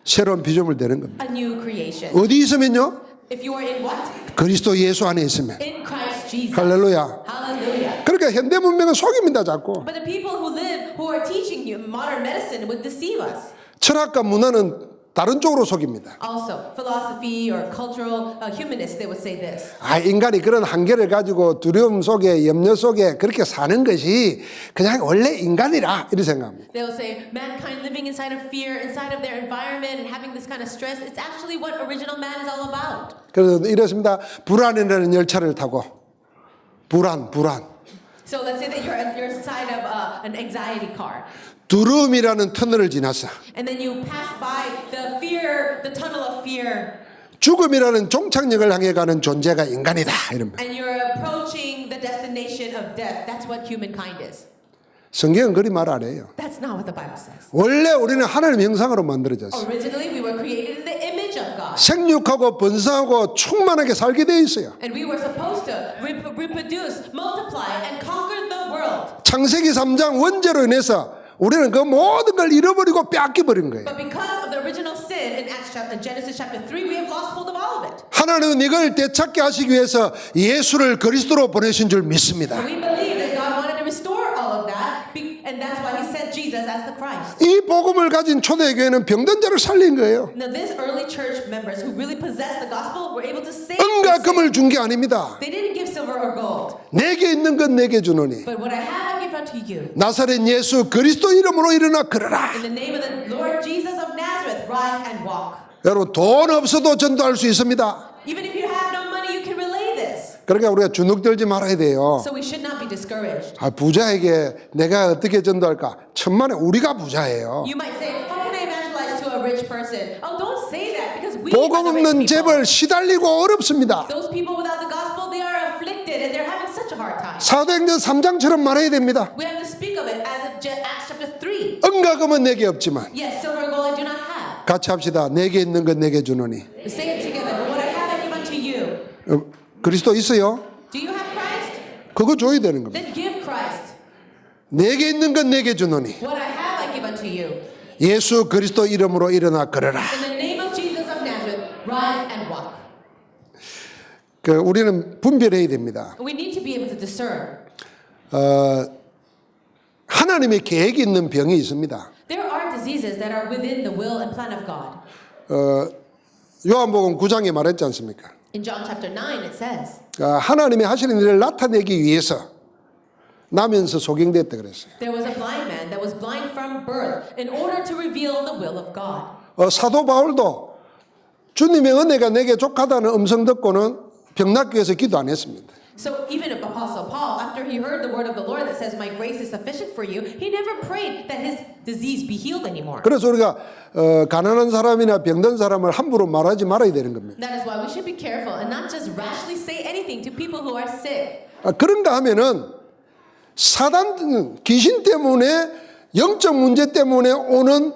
새로운 피조물 되는 겁니다. A new creation. 어디 있으면요? If you are in what? 그리스도 예수 안에 있으면. In Christ Jesus. 할렐루야. Hallelujah. 그러니까 현대 문명은 속입니다, 자꾸. But the people who are teaching you modern medicine would deceive us. 철학과 문화는 다른 쪽으로 속입니다. Also, philosophy or cultural humanists, they would say this. 인간이 그런 한계를 가지고 두려움 속에 염려 속에 그렇게 사는 것이 그냥 원래 인간이라 이렇게 생각합니다. They'll say mankind living inside of fear, inside of their environment and having this kind of stress, it's actually what original man is all about. 그래서 이렇습니다. 불안이라는 열차를 타고 불안. So let's say that you're inside of an anxiety car. 두려움이라는 터널을 지나서 And then you pass by the tunnel of fear. 죽음이라는 종착역을 향해 가는 존재가 인간이다. 이런 말. And you're approaching the destination of death. That's what humankind is. 성경은 그리 말 안 해요. That's not what the Bible says. 원래 우리는 하나님의 형상으로 만들어졌어요. Originally, we were created in the image of God. 생육하고 번성하고 충만하게 살게 되어 있어요. And we were supposed to reproduce, multiply, and conquer the world. 창세기 3장 원죄로 인해서 우리는 그 모든 걸 잃어버리고 빼앗겨버린 거예요. But because of the original sin in Genesis chapter 3, we have lost hold of all of it. 하나님은 이걸 되찾게 하시기 위해서 예수를 그리스도로 보내신 줄 믿습니다. We believe that God wanted to restore all of that, and that's why He sent Jesus as the Christ. 이 복음을 가진 초대교회는 병든 자를 살린 거예요. Now, these early church members who really possessed the gospel were able to save. 은과 금을 준 게 아닙니다. They didn't give silver or gold, 내게 있는 건 내게 주노니 but what I have, I give unto you. 나사렛 예수 그리스도 이름으로 일어나 걸어라. In the name of the Lord Jesus of Nazareth, rise and walk. 여러분 돈 없어도 전도할 수 있습니다. Even if you have no money, you can relay this. 그러니까 우리가 주눅들지 말아야 돼요. So we should not be discouraged. 부자에게 내가 어떻게 전도할까? 천만에 우리가 부자예요. You might say, how can I evangelize to a rich person? Oh, don't say that because we 복음 are the rich 없는 people. 재벌 시달리고 어렵습니다. Those people without the gospel, they are afflicted and they're having such a hard time. 사도행전 3장처럼 말해야 됩니다. We have to speak of it as of Acts chapter 3. 은과 금은 내게 없지만 Yes, silver and gold I do not have. 같이 합시다. 내게 있는 건 내게 주노니. We say it together. But what I have, I give unto you. 그리스도 있어요? Do you have Christ? 그거 줘야 되는 겁니다. Then give Christ. 내게 있는 건 내게 주노니. What I have, I give unto you. 예수 그리스도 이름으로 일어나 걸어라. In the name of Jesus of Nazareth, rise and walk. 우리는 분별해야 됩니다. We need to be able to discern. 하나님의 계획이 있는 병이 있습니다. There are diseases that are within the will and plan of God. 요한복음 9장에 말했지 않습니까? In John chapter 9, it says, 하나님이 하시는 일을 나타내기 위해서 나면서 소경됐다 그랬어요. there was a blind man that was blind from birth in order to reveal the will of God. 사도 바울도 주님의 은혜가 내게 족하다는 음성 듣고는 병 낫기 위해서 기도 안 했습니다. So even Apostle Paul, after he heard the word of the Lord that says, my grace is sufficient for you, he never prayed that his disease be healed anymore. 그래서 우리가 가난한 사람이나 병든 사람을 함부로 말하지 말아야 되는 겁니다. That is why we should be careful and not just rashly say anything to people who are sick. 그런가 하면은 사단 귀신 때문에 영적 문제 때문에 오는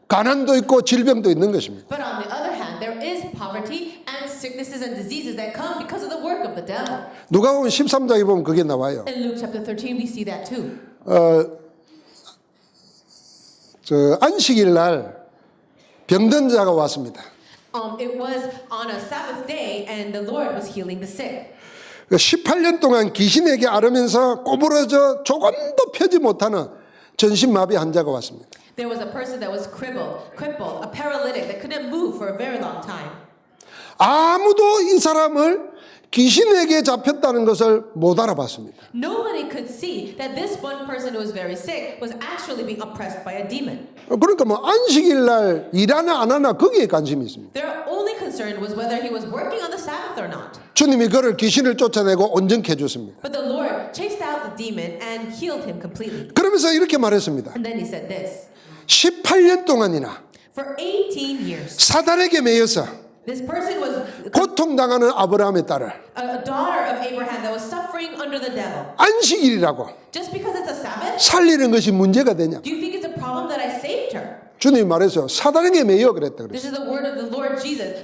가난도 있고 질병도 있는 것입니다. But on the other hand, there is poverty and sicknesses and diseases that come because of the work of the devil. 누가복음 13장에 보면 그게 나와요. In Luke chapter 13, we see that too. 안식일 날 병든 자가 왔습니다. It was on a Sabbath day and the Lord was healing the sick. 18년 동안 귀신에게 앓으면서 꼬부러져 조금도 펴지 못하는 전신마비 환자가 왔습니다. There was a person that was crippled, a paralytic that couldn't move for a very long time. 아무도 이 사람을 귀신에게 잡혔다는 것을 못 알아봤습니다. Nobody could see that this one person who was very sick was actually being oppressed by a demon. 그러니까 뭐 안식일 날 일하나 안 하나 거기에 관심이 있습니다. Their only concern was whether he was working on the Sabbath or not. 주님이 그를 귀신을 쫓아내고 온전케 해줬습니다. But the Lord chased out the demon and healed him completely. 그러면서 이렇게 말했습니다. And then he said this, 18년 동안이나 for 18 years, 사단에게 매여서 this person was 고통당하는 아브라함의 딸을 a daughter of Abraham that was suffering under the devil. 안식일이라고 Just because it's a Sabbath, 살리는 것이 문제가 되냐? do you think it's a problem that I saved her? 주님이 말했어요. 사단에게 매여 그랬다 This 그랬어요. is the word of the Lord Jesus,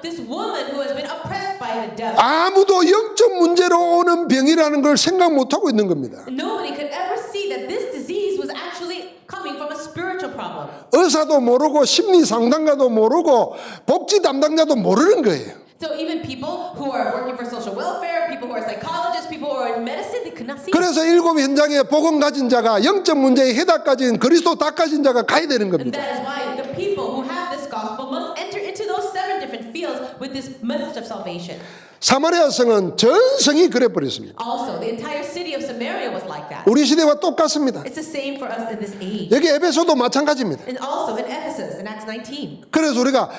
this woman who has been oppressed by the devil. 아무도 영적 문제로 오는 병이라는 걸 생각 못하고 있는 겁니다. Nobody could ever see that this disease was actually coming from a spiritual problem. 의사도 모르고 심리 상담가도 모르고 복지 담당자도 모르는 거예요. So even people who are working for social welfare, people who are psychologists, people who are in medicine, they could not see it. 그래서 일곱 현장에 복음 가진 자가 영적 문제에 해답 가진 그리스도 다 가진 자가 가야 되는 And 겁니다. that is why the people who have this gospel must enter into those 7 different fields with this message of salvation. 사마리아 성은 전성이 그래 버렸습니다. Also, the entire city of Samaria was like that. 우리 시대와 똑같습니다. It's the same for us in this age. 여기 에베소도 마찬가지입니다. And also in Ephesus, in Acts 19. 그래서 우리가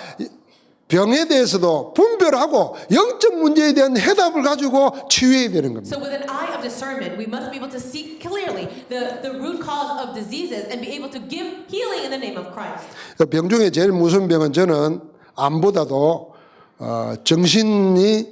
병에 대해서도 분별하고 영적 문제에 대한 해답을 가지고 치유해야 되는 겁니다. So with an eye of discernment, we must be able to see clearly the root cause of diseases and be able to give healing in the name of Christ. 병 중에 제일 무서운 병은 저는 암보다도 정신이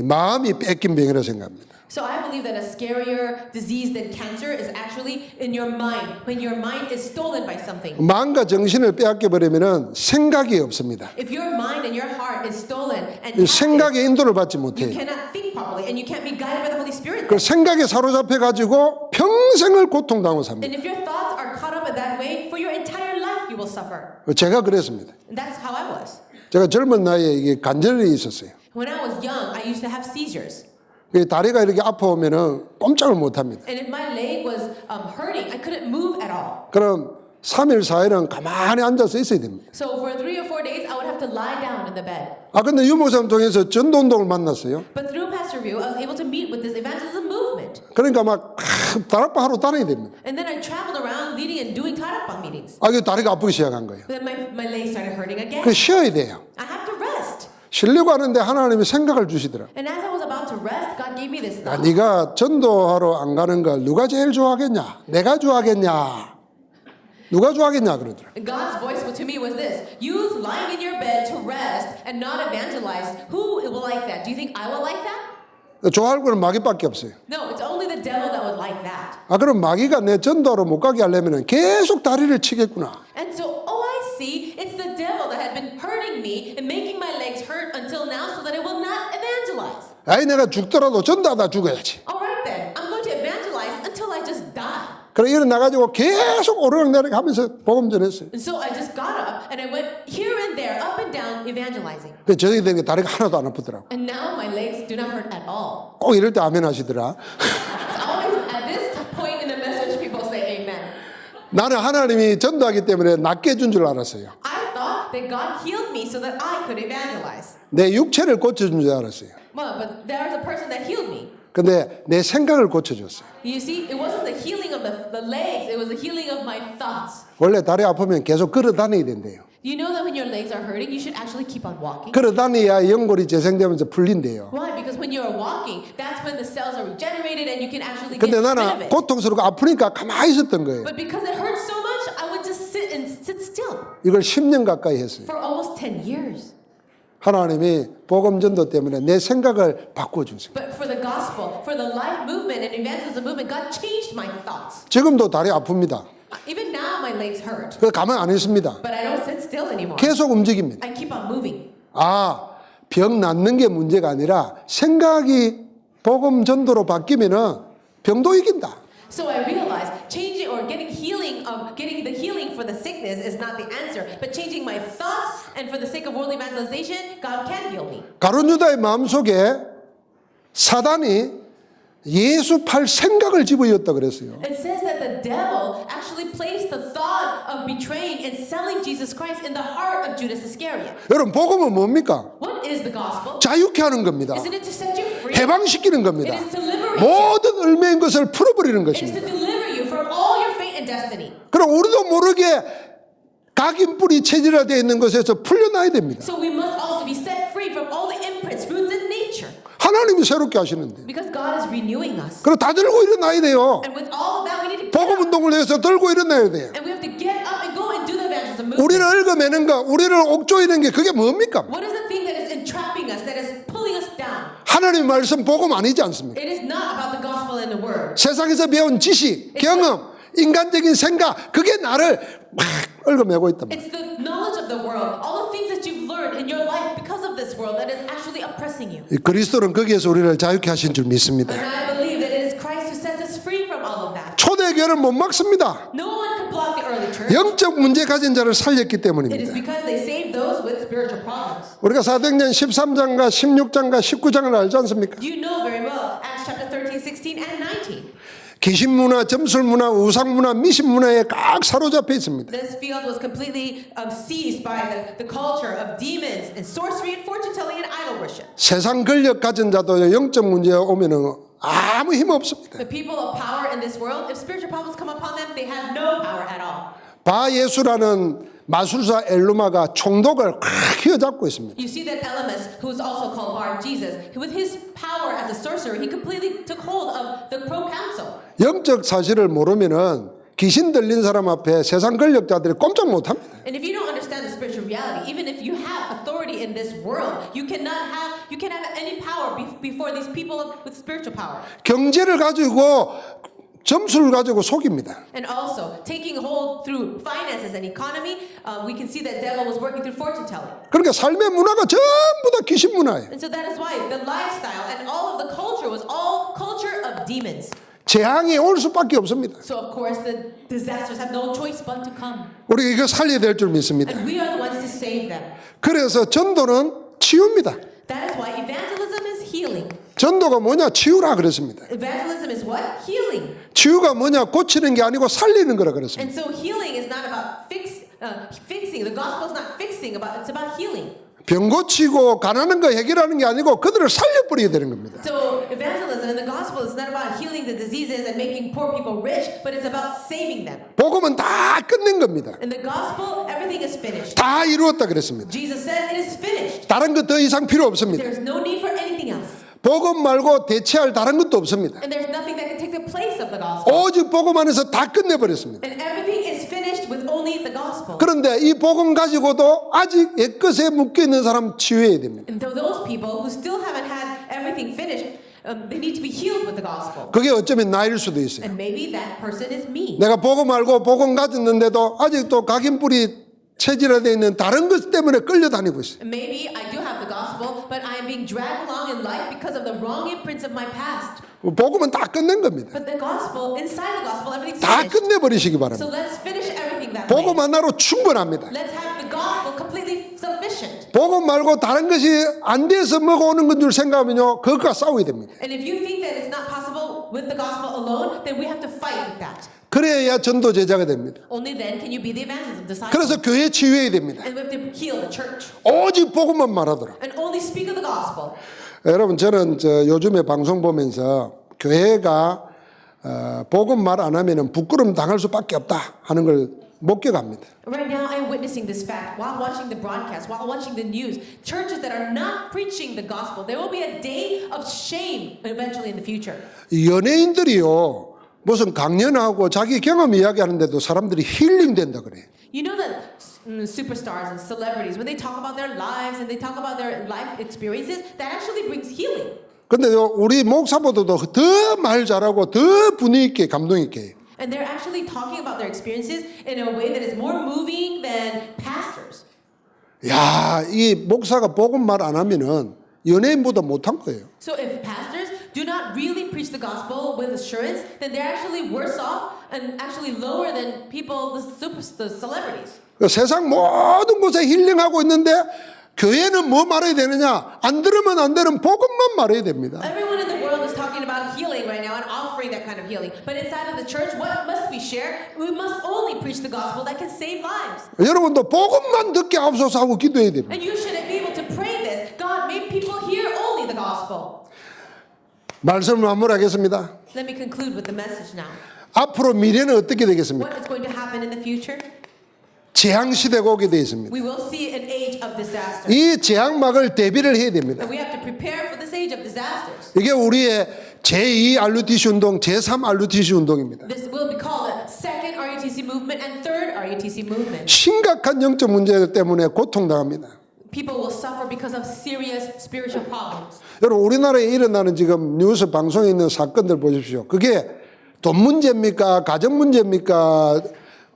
마음이 뺏긴 병이라고 생각합니다. So I believe that a scarier disease than cancer is actually in your mind, when your mind is stolen by something. 마음과 정신을 빼앗겨 버리면은 생각이 없습니다. If your mind and your heart is stolen and captive, 생각의 인도를 받지 you 못해요. cannot think properly and you can't be guided by the Holy Spirit. 그 생각에 사로잡혀 가지고 평생을 고통당하고 삽니다. And if your thoughts are caught up in that way, for your entire life you will suffer. 제가 그랬습니다. And that's how I was. 제가 젊은 나이에 이게 관절이 있었어요. When I was young, I used to have seizures. 다리가 이렇게 아파오면은 꼼짝을 못 합니다. And if my leg was hurting, I couldn't move at all. 그럼 3일, 4일은 가만히 앉아서 있어야 됩니다. So for 3 or 4 days, I would have to lie down in the bed. 근데 유목사님 통해서 전도운동을 만났어요. But through Pastor Ryu, I was able to meet with this evangelism movement. 그러니까 막 다락방 하러 다녀야 됩니다. And then I traveled around leading and doing 타락방 meetings. 그 다리가 아프기 시작한 거예요. Then my legs started hurting again. 그 쉬어야 돼요. I have to rest. 쉬려고 하는데 하나님이 생각을 주시더라. And as I was about to rest, God gave me this 야, thought. 네가 전도하러 안 가는 걸 누가 제일 좋아하겠냐? 내가 좋아하겠냐? 누가 좋아하겠냐 그러더라. And God's voice to me was this: you lying in your bed to rest and not evangelize. Who will like that? Do you think I will like that? 좋아할 거는 마귀밖에 없어요. No, it's only the devil that would like that. 그럼 마귀가 내 전도하러 못 가게 하려면 계속 다리를 치겠구나. And so, I see, it's the devil that had been hurting me and making my legs hurt until now so that I will not evangelize. 내가 죽더라도 전도하다 죽어야지. All right then, I'm going to evangelize until I just die. 그래 일어나가지고 계속 오르락내리락 하면서 복음 전했어요. And so I just got up and I went here and there, up and down, evangelizing. 그래서 저녁이 되니까 다리가 하나도 안 아프더라고. And now my legs do not hurt at all. 꼭 이럴 때 아멘 하시더라. It's always at this point in the message people say amen. 나는 하나님이 전도하기 때문에 낫게 해준 줄 알았어요. I thought that God healed me so that I could evangelize. 내 육체를 고쳐준 줄 알았어요. Well, but there was a person that healed me. 근데 내 생각을 고쳐줬어요. You see, it wasn't the healing of the legs, it was the healing of my thoughts. 원래 다리 아프면 계속 걸어 다녀야 된대요. You know that when your legs are hurting, you should actually keep on walking. 걸어 다녀야 연골이 재생되면서 풀린대요. Why? Because when you're walking, that's when the cells are regenerated and you can actually get 근데 rid of 나는 it. 고통스럽고 아프니까 가만히 있었던 거예요. But because it hurts so much, I would just sit still 이걸 10년 가까이 했어요. for almost 10 years. 하나님이 복음 전도 때문에 내 생각을 바꿔주세요. But for the gospel, for the life movement and evangelism movement, God changed my thoughts. 지금도 다리 아픕니다. Even now, my legs hurt. 그래서 가만 안 있습니다. But I don't sit still anymore. 계속 움직입니다. I keep on moving. 병 낫는 게 문제가 아니라 생각이 복음 전도로 바뀌면은 병도 이긴다. So I realized changing or getting the healing for the sickness is not the answer, but changing my thoughts and for the sake of world evangelization, God can heal me. 가룟 유다의 마음속에 사단이 예수 팔 생각을 집어넣었다 그랬어요. It says that the devil actually placed the thought of betraying and selling Jesus Christ in the heart of Judas Iscariot. 여러분 복음은 뭡니까? What is the gospel? 자유케 하는 겁니다. Isn't it to set you free? 해방시키는 겁니다. It is to liberate you. 모든 얼매인 것을 풀어버리는 It is 것입니다. to deliver you from all your fate and destiny. 그럼 우리도 모르게 각인뿌리 체질화되어 있는 것에서 풀려나야 됩니다. So we must also be set free from all the imprints, roots in nature. 하나님이 새롭게 하시는데. Because God is renewing us. 그럼 다 들고 일어나야 돼요. And with all of that, we need to get 복음 up. 운동을 해서 들고 일어나야 돼요. And we have to get up and go and do the evangelism movement. 우리를 얽어매는 거, 우리를 옥조이는 게 그게 뭡니까? What is the thing that is entrapping us, that is pulling us down? 하나님 말씀 복음 아니지 않습니까? It is not about the gospel and the word. 세상에서 배운 지식, 경험, 인간적인 생각, 그게 나를 막 얽어매고 있단 말이에요. It's the knowledge of the world, all the things that you've learned in your life because of this world that is actually oppressing you. 이 그리스도는 거기에서 우리를 자유케 하신 줄 믿습니다. And I believe that it is Christ who sets us free from all of that. 초대교회를 못 막습니다. No one can block the early church. 영적 문제 가진 자를 살렸기 It is 때문입니다. because they saved those with spiritual problems. 우리가 사도행전 13장과 16장과 19장을 알지 않습니까? You know very well Acts chapter 13, 16, and 19. 귀신문화, 점술문화, 우상문화, 미신문화에 꽉 사로잡혀 있습니다. This field was completely seized by the culture of demons and sorcery and fortune telling and idol worship. 세상 권력 가진 자도 영적 문제가 오면은 아무 힘 없습니다. The people of power in this world, if spiritual problems come upon them, they have no power at all. 바예수라는 마술사 엘루마가 총독을 꽉 휘어잡고 있습니다. You see that Elymas, who is also called Bar Jesus, with his power as a sorcerer, he completely took hold of the proconsul. 영적 사실을 모르면은 귀신 들린 사람 앞에 세상 권력자들이 꼼짝 못합니다. And if you don't understand the spiritual reality, even if you have authority in this world, you can't have any power before these people with spiritual power. 경제를 가지고 점수를 가지고 속입니다. And also, taking hold through finances and economy, we can see that devil was working through fortune telling. 그러니까 삶의 문화가 전부 다 귀신 문화예요. And so that is why the lifestyle and all of the culture was all culture of demons. 재앙이 올 수밖에 없습니다. So of course the disasters have no choice but to come. 우리 이거 살려야 될 줄 믿습니다. And we are the ones to save them. 그래서 전도는 치유입니다. That is why evangelism is healing. 전도가 뭐냐? 치유라 그랬습니다. Evangelism is what? Healing. 치유가 뭐냐? 고치는 게 아니고 살리는 거라 그랬습니다. And so healing is not about fixing. The gospel is not fixing. It's about healing. 병 고치고 가난한 거 해결하는 게 아니고 그들을 살려버려야 되는 겁니다. So evangelism and the gospel is not about healing the diseases and making poor people rich, but it's about saving them. 복음은 다 끝낸 겁니다. In the gospel, everything is finished. 다 이루었다 그랬습니다. Jesus said it is finished. 다른 것 더 이상 필요 없습니다. There's no need for anything else. 복음 말고 대체할 다른 것도 없습니다. And there's nothing that can take the place of the gospel. 오직 복음 안에서 다 끝내버렸습니다. And everything is finished with only the gospel. 그런데 이 복음 가지고도 아직 옛것에 묶여있는 사람 치유해야 됩니다. And those people who still haven't had everything finished, they need to be healed with the gospel. 그게 어쩌면 나일 수도 있어요. And maybe that person is me. 내가 복음 알고 복음 가졌는데도 아직도 각인뿌리 체질화되어 있는 다른 것 때문에 끌려다니고 있어요. And maybe I do have the gospel, but I am being dragged along in life because of the wrong imprints of my past. 복음은 다 끝낸 겁니다. But the gospel, inside the gospel, everything's 다 finished. 끝내버리시기 So 바랍니다. let's finish everything that way. 복음 하나로 충분합니다. Let's have the gospel completely sufficient. 복음 말고 다른 것이 안 돼서 뭐가 오는 건 줄 생각하면요 그것과 싸워야 됩니다. And if you think that it's not possible with the gospel alone, then we have to fight with that. 그래야 전도 제자가 됩니다. Only then can you be the evangelism disciple. 그래서 교회 치유해야 됩니다. And we have to heal the church. 오직 복음만 말하도록. And only speak of the gospel. 여러분 저는 요즘에 방송 보면서 교회가 복음 말 안 하면은 부끄럼 당할 수밖에 없다 하는 걸 목격합니다. Right now, I'm witnessing this fact while watching the broadcast, while watching the news. Churches that are not preaching the gospel, there will be a day of shame eventually in the future. 연예인들이요 무슨 강연하고 자기 경험 이야기하는데도 사람들이 힐링된다 그래. You know that superstars and celebrities, when they talk about their lives and they talk about their life experiences, that actually brings healing. 근데 우리 목사보다도 더 말 잘하고 더 분위기 있게 감동 있게. And they're actually talking about their experiences in a way that is more moving than pastors. 야, 이 목사가 복음 말 안 하면은 연예인보다 못한 거예요. So if pastors do not really preach the gospel with assurance, then they're actually worse off and actually lower than people, the celebrities. 세상 모든 곳에 힐링하고 있는데 교회는 뭐 말해야 되느냐? 안 들으면 안 되는 복음만 말해야 됩니다. Everyone in the healing. But inside of the church, what must we share? We must only preach the gospel that can save lives. 여러분도 복음만 듣게 하옵소서 하고 기도해야 됩니다. And you should be able to pray this. God, make people hear only the gospel. 말씀을 마무리하겠습니다. Let me conclude with the message now. 앞으로 미래는 어떻게 되겠습니까? What is going to happen in the future? 재앙시대가 오게 되어 있습니다. We will see an age of disaster. 이 재앙막을 대비를 해야 됩니다. And we have to prepare for this age of disasters. 이게 우리의 제2 RUTC 운동, 제3 RUTC 운동입니다. This will be called the second RUTC movement and third RUTC movement. 심각한 영적 문제 때문에 고통당합니다. People will suffer because of serious spiritual problems. 여러분 우리나라에 일어나는 지금 뉴스 방송에 있는 사건들 보십시오. 그게 돈 문제입니까? 가정 문제입니까?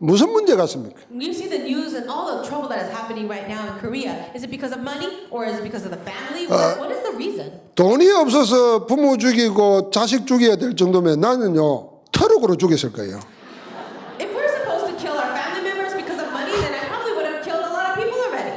무슨 문제 같습니까? You see the news and all the trouble that is happening right now in Korea. Is it because of money or is it because of the family? What is the reason? 돈이 없어서 부모 죽이고 자식 죽여야 될 정도면 나는요 트럭으로 죽였을 거예요. If we're supposed to kill our family members because of money, then I probably would have killed a lot of people already.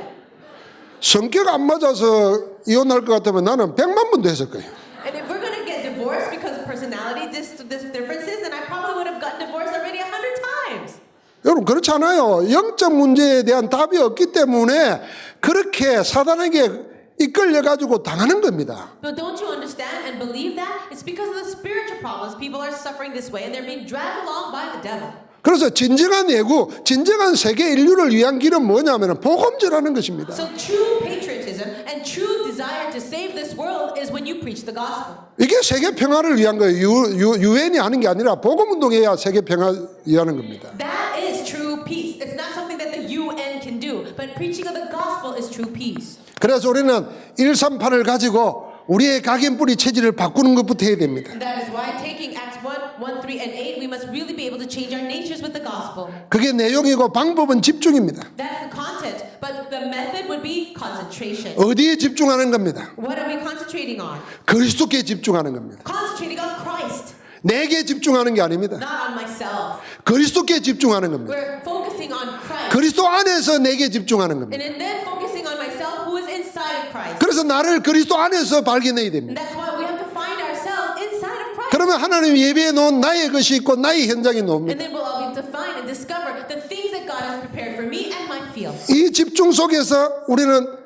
성격 안 맞아서 이혼할 것 같으면 나는 100만 번도 했을 거예요. And if we're going to get divorced because of personality differences, then I probably would have gotten divorced already 100 times. 여러분 그렇지 않아요. 영적 문제에 대한 답이 없기 때문에 그렇게 사단에게 이끌려가지고 당하는 겁니다. But don't you understand and believe that? It's because of the spiritual problems people are suffering this way and they're being dragged along by the devil. 그래서 진정한 예구, 진정한 세계 인류를 위한 길은 뭐냐면 복음전하는 것입니다. So true patriotism and true desire to save this world is when you preach the gospel. 이게 세계 평화를 위한 거예요. 유엔이 하는 게 아니라 복음 운동해야 세계 평화를 위하는 겁니다. That is true peace. It's not something that the UN can do, but preaching of the gospel is true peace. 그래서 우리는 138을 가지고 우리의 각인뿌리 체질을 바꾸는 것부터 해야 됩니다. And that is why taking Acts 1, 1, 3, and 8, we must really be able to change our natures with the gospel. 그게 내용이고 방법은 집중입니다. That's the content, but the method would be concentration. 어디에 집중하는 겁니다. What are we concentrating on? 그리스도께 집중하는 겁니다. Concentrating on Christ, 내게 집중하는 게 아닙니다. not on myself. 그리스도께 집중하는 겁니다. We're focusing on Christ. 그리스도 안에서 내게 집중하는 겁니다. And then focusing on myself who is inside of Christ. 그래서 나를 그리스도 안에서 발견해야 And 됩니다. that's why we have to find ourselves inside of Christ. 그러면 하나님 예배해 놓은 나의 것이 있고 나의 현장이 And 나옵니다. then we'll all be able to find and discover the things that God has prepared for me and my field. 이 집중 속에서 우리는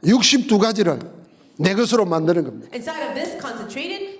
62가지를 내 것으로 만드는 겁니다. Inside of this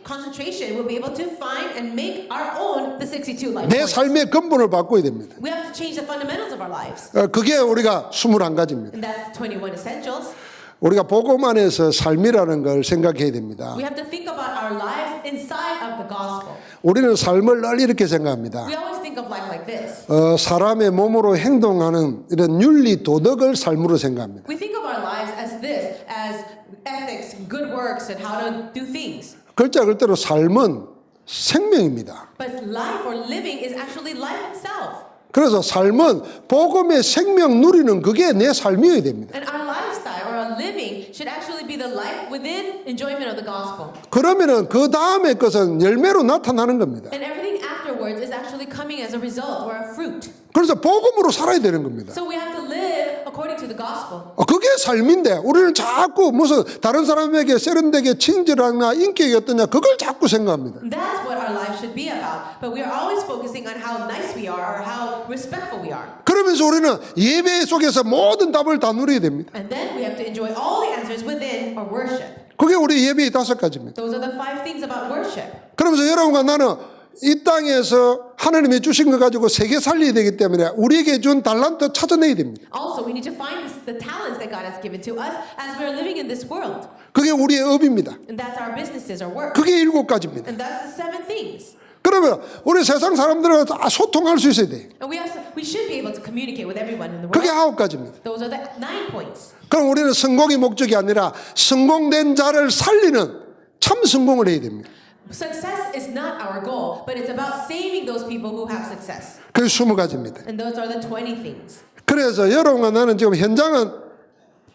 concentration, we'll be able to find and make our own the 62 life 내 points. 삶의 근본을 바꿔야 됩니다. We have to change the fundamentals of our lives. 그게 우리가 21가지입니다. And that's 21 essentials. 우리가 복음 안에서 삶이라는 걸 생각해야 됩니다. We have to think about our lives inside of the gospel. 우리는 삶을 늘 이렇게 생각합니다. We always think of life like this. 사람의 몸으로 행동하는 이런 윤리 도덕을 삶으로 생각합니다. We think of our lives as this, as ethics, good works, and how to do things. 글자 그대로 삶은 생명입니다. But life or living is actually life itself. 그래서 삶은 복음의 생명 누리는 그게 내 삶이어야 됩니다. And our lifestyle or our living should actually be the life within enjoyment of the gospel. 그러면은 그 다음의 것은 열매로 나타나는 겁니다. And everything afterwards is actually coming as a result or a fruit. 그래서 복음으로 살아야 되는 겁니다. So we have to live according to the gospel. 그게 삶인데 우리는 자꾸 무슨 다른 사람에게 세련되게 친절하나 인격이 어떠냐 그걸 자꾸 생각합니다. That's what our life should be about. But we are always focusing on how nice we are or how respectful we are. 그러면서 우리는 예배 속에서 모든 답을 다 누려야 됩니다. And then we have to enjoy all the answers within our worship. 그게 우리 예배의 5가지입니다. Those are the 5 things about worship. 그러면서 여러분과 나는 이 땅에서 하나님이 주신 거 가지고 세계 살려야 되기 때문에 우리에게 준 달란트 찾아내야 됩니다. Also, we need to find the talents that God has given to us as we are living in this world. 그게 우리의 업입니다. And that's our businesses, our work. 그게 7가지입니다. And that's the 7 things. 그러면 우리 세상 사람들과 다 소통할 수 있어야 돼요. And we should be able to communicate with everyone in the 그게 world. 9가지입니다. Those are the 9 points. 그럼 우리는 성공이 목적이 아니라 성공된 자를 살리는 참 성공을 해야 됩니다. Success is not our goal, but it's about saving those people who have success. 그게 20가지입니다. And those are the 20 things. 그래서 여러분과 나는 지금 현장은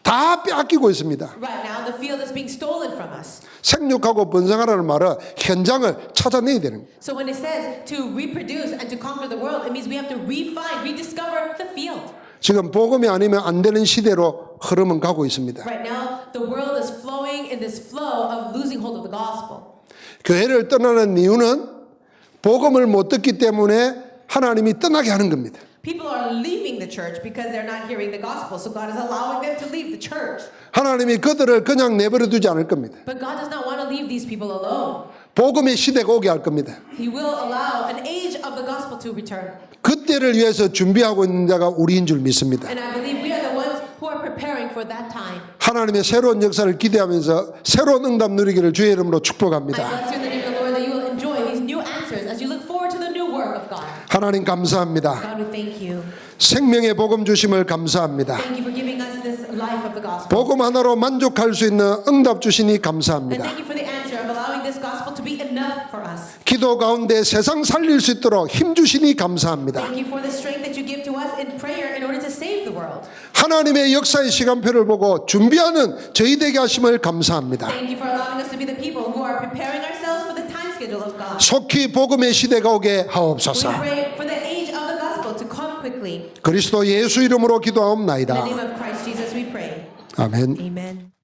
다 빼앗기고 있습니다. Right now, the field is being stolen from us. 생육하고 번성하라는 말은 현장을 찾아내야 되는 거예요. So when it says to reproduce and to conquer the world, it means we have to rediscover the field. 지금 복음이 아니면 안 되는 시대로 흐름은 가고 있습니다. Right now, the world is flowing in this flow of losing hold of the gospel. 교회를 떠나는 이유는 복음을 못 듣기 때문에 하나님이 떠나게 하는 겁니다. People are leaving the church because they're not hearing the gospel. So God is allowing them to leave the church. 하나님이 그들을 그냥 내버려 두지 않을 겁니다. But God does not want to leave these people alone. 복음의 시대가 오게 할 겁니다. He will allow an age of the gospel to return. 그때를 위해서 준비하고 있는 자가 우리인 줄 믿습니다. And I believe we are the ones who are preparing for that time. 하나님의 새로운 역사를 기대하면서 새로운 응답 누리기를 주의 이름으로 I 축복합니다. bless you in the name of the Lord that you will enjoy these new answers as you look forward to the new work of God. 하나님 감사합니다. God, we thank you. 생명의 복음 주심을 감사합니다. Thank you for giving us this life of the gospel. 복음 하나로 만족할 수 있는 응답 주시니 And 감사합니다. thank you for the answer of allowing this gospel to be enough for us. 기도 가운데 세상 살릴 수 있도록 힘 주시니 감사합니다. Thank you for the strength that you give to us in prayer in order to save the world. 하나님의 역사의 시간표를 보고 준비하는 저희 되게 하심을 감사합니다. Thank you for allowing us to be the people who are preparing ourselves for the time schedule of God. 속히 복음의 시대가 오게 We 하옵소서. pray for the age of the gospel to come quickly. 그리스도 예수 이름으로 In the 기도하옵나이다. name of Christ Jesus we pray. 아멘. Amen.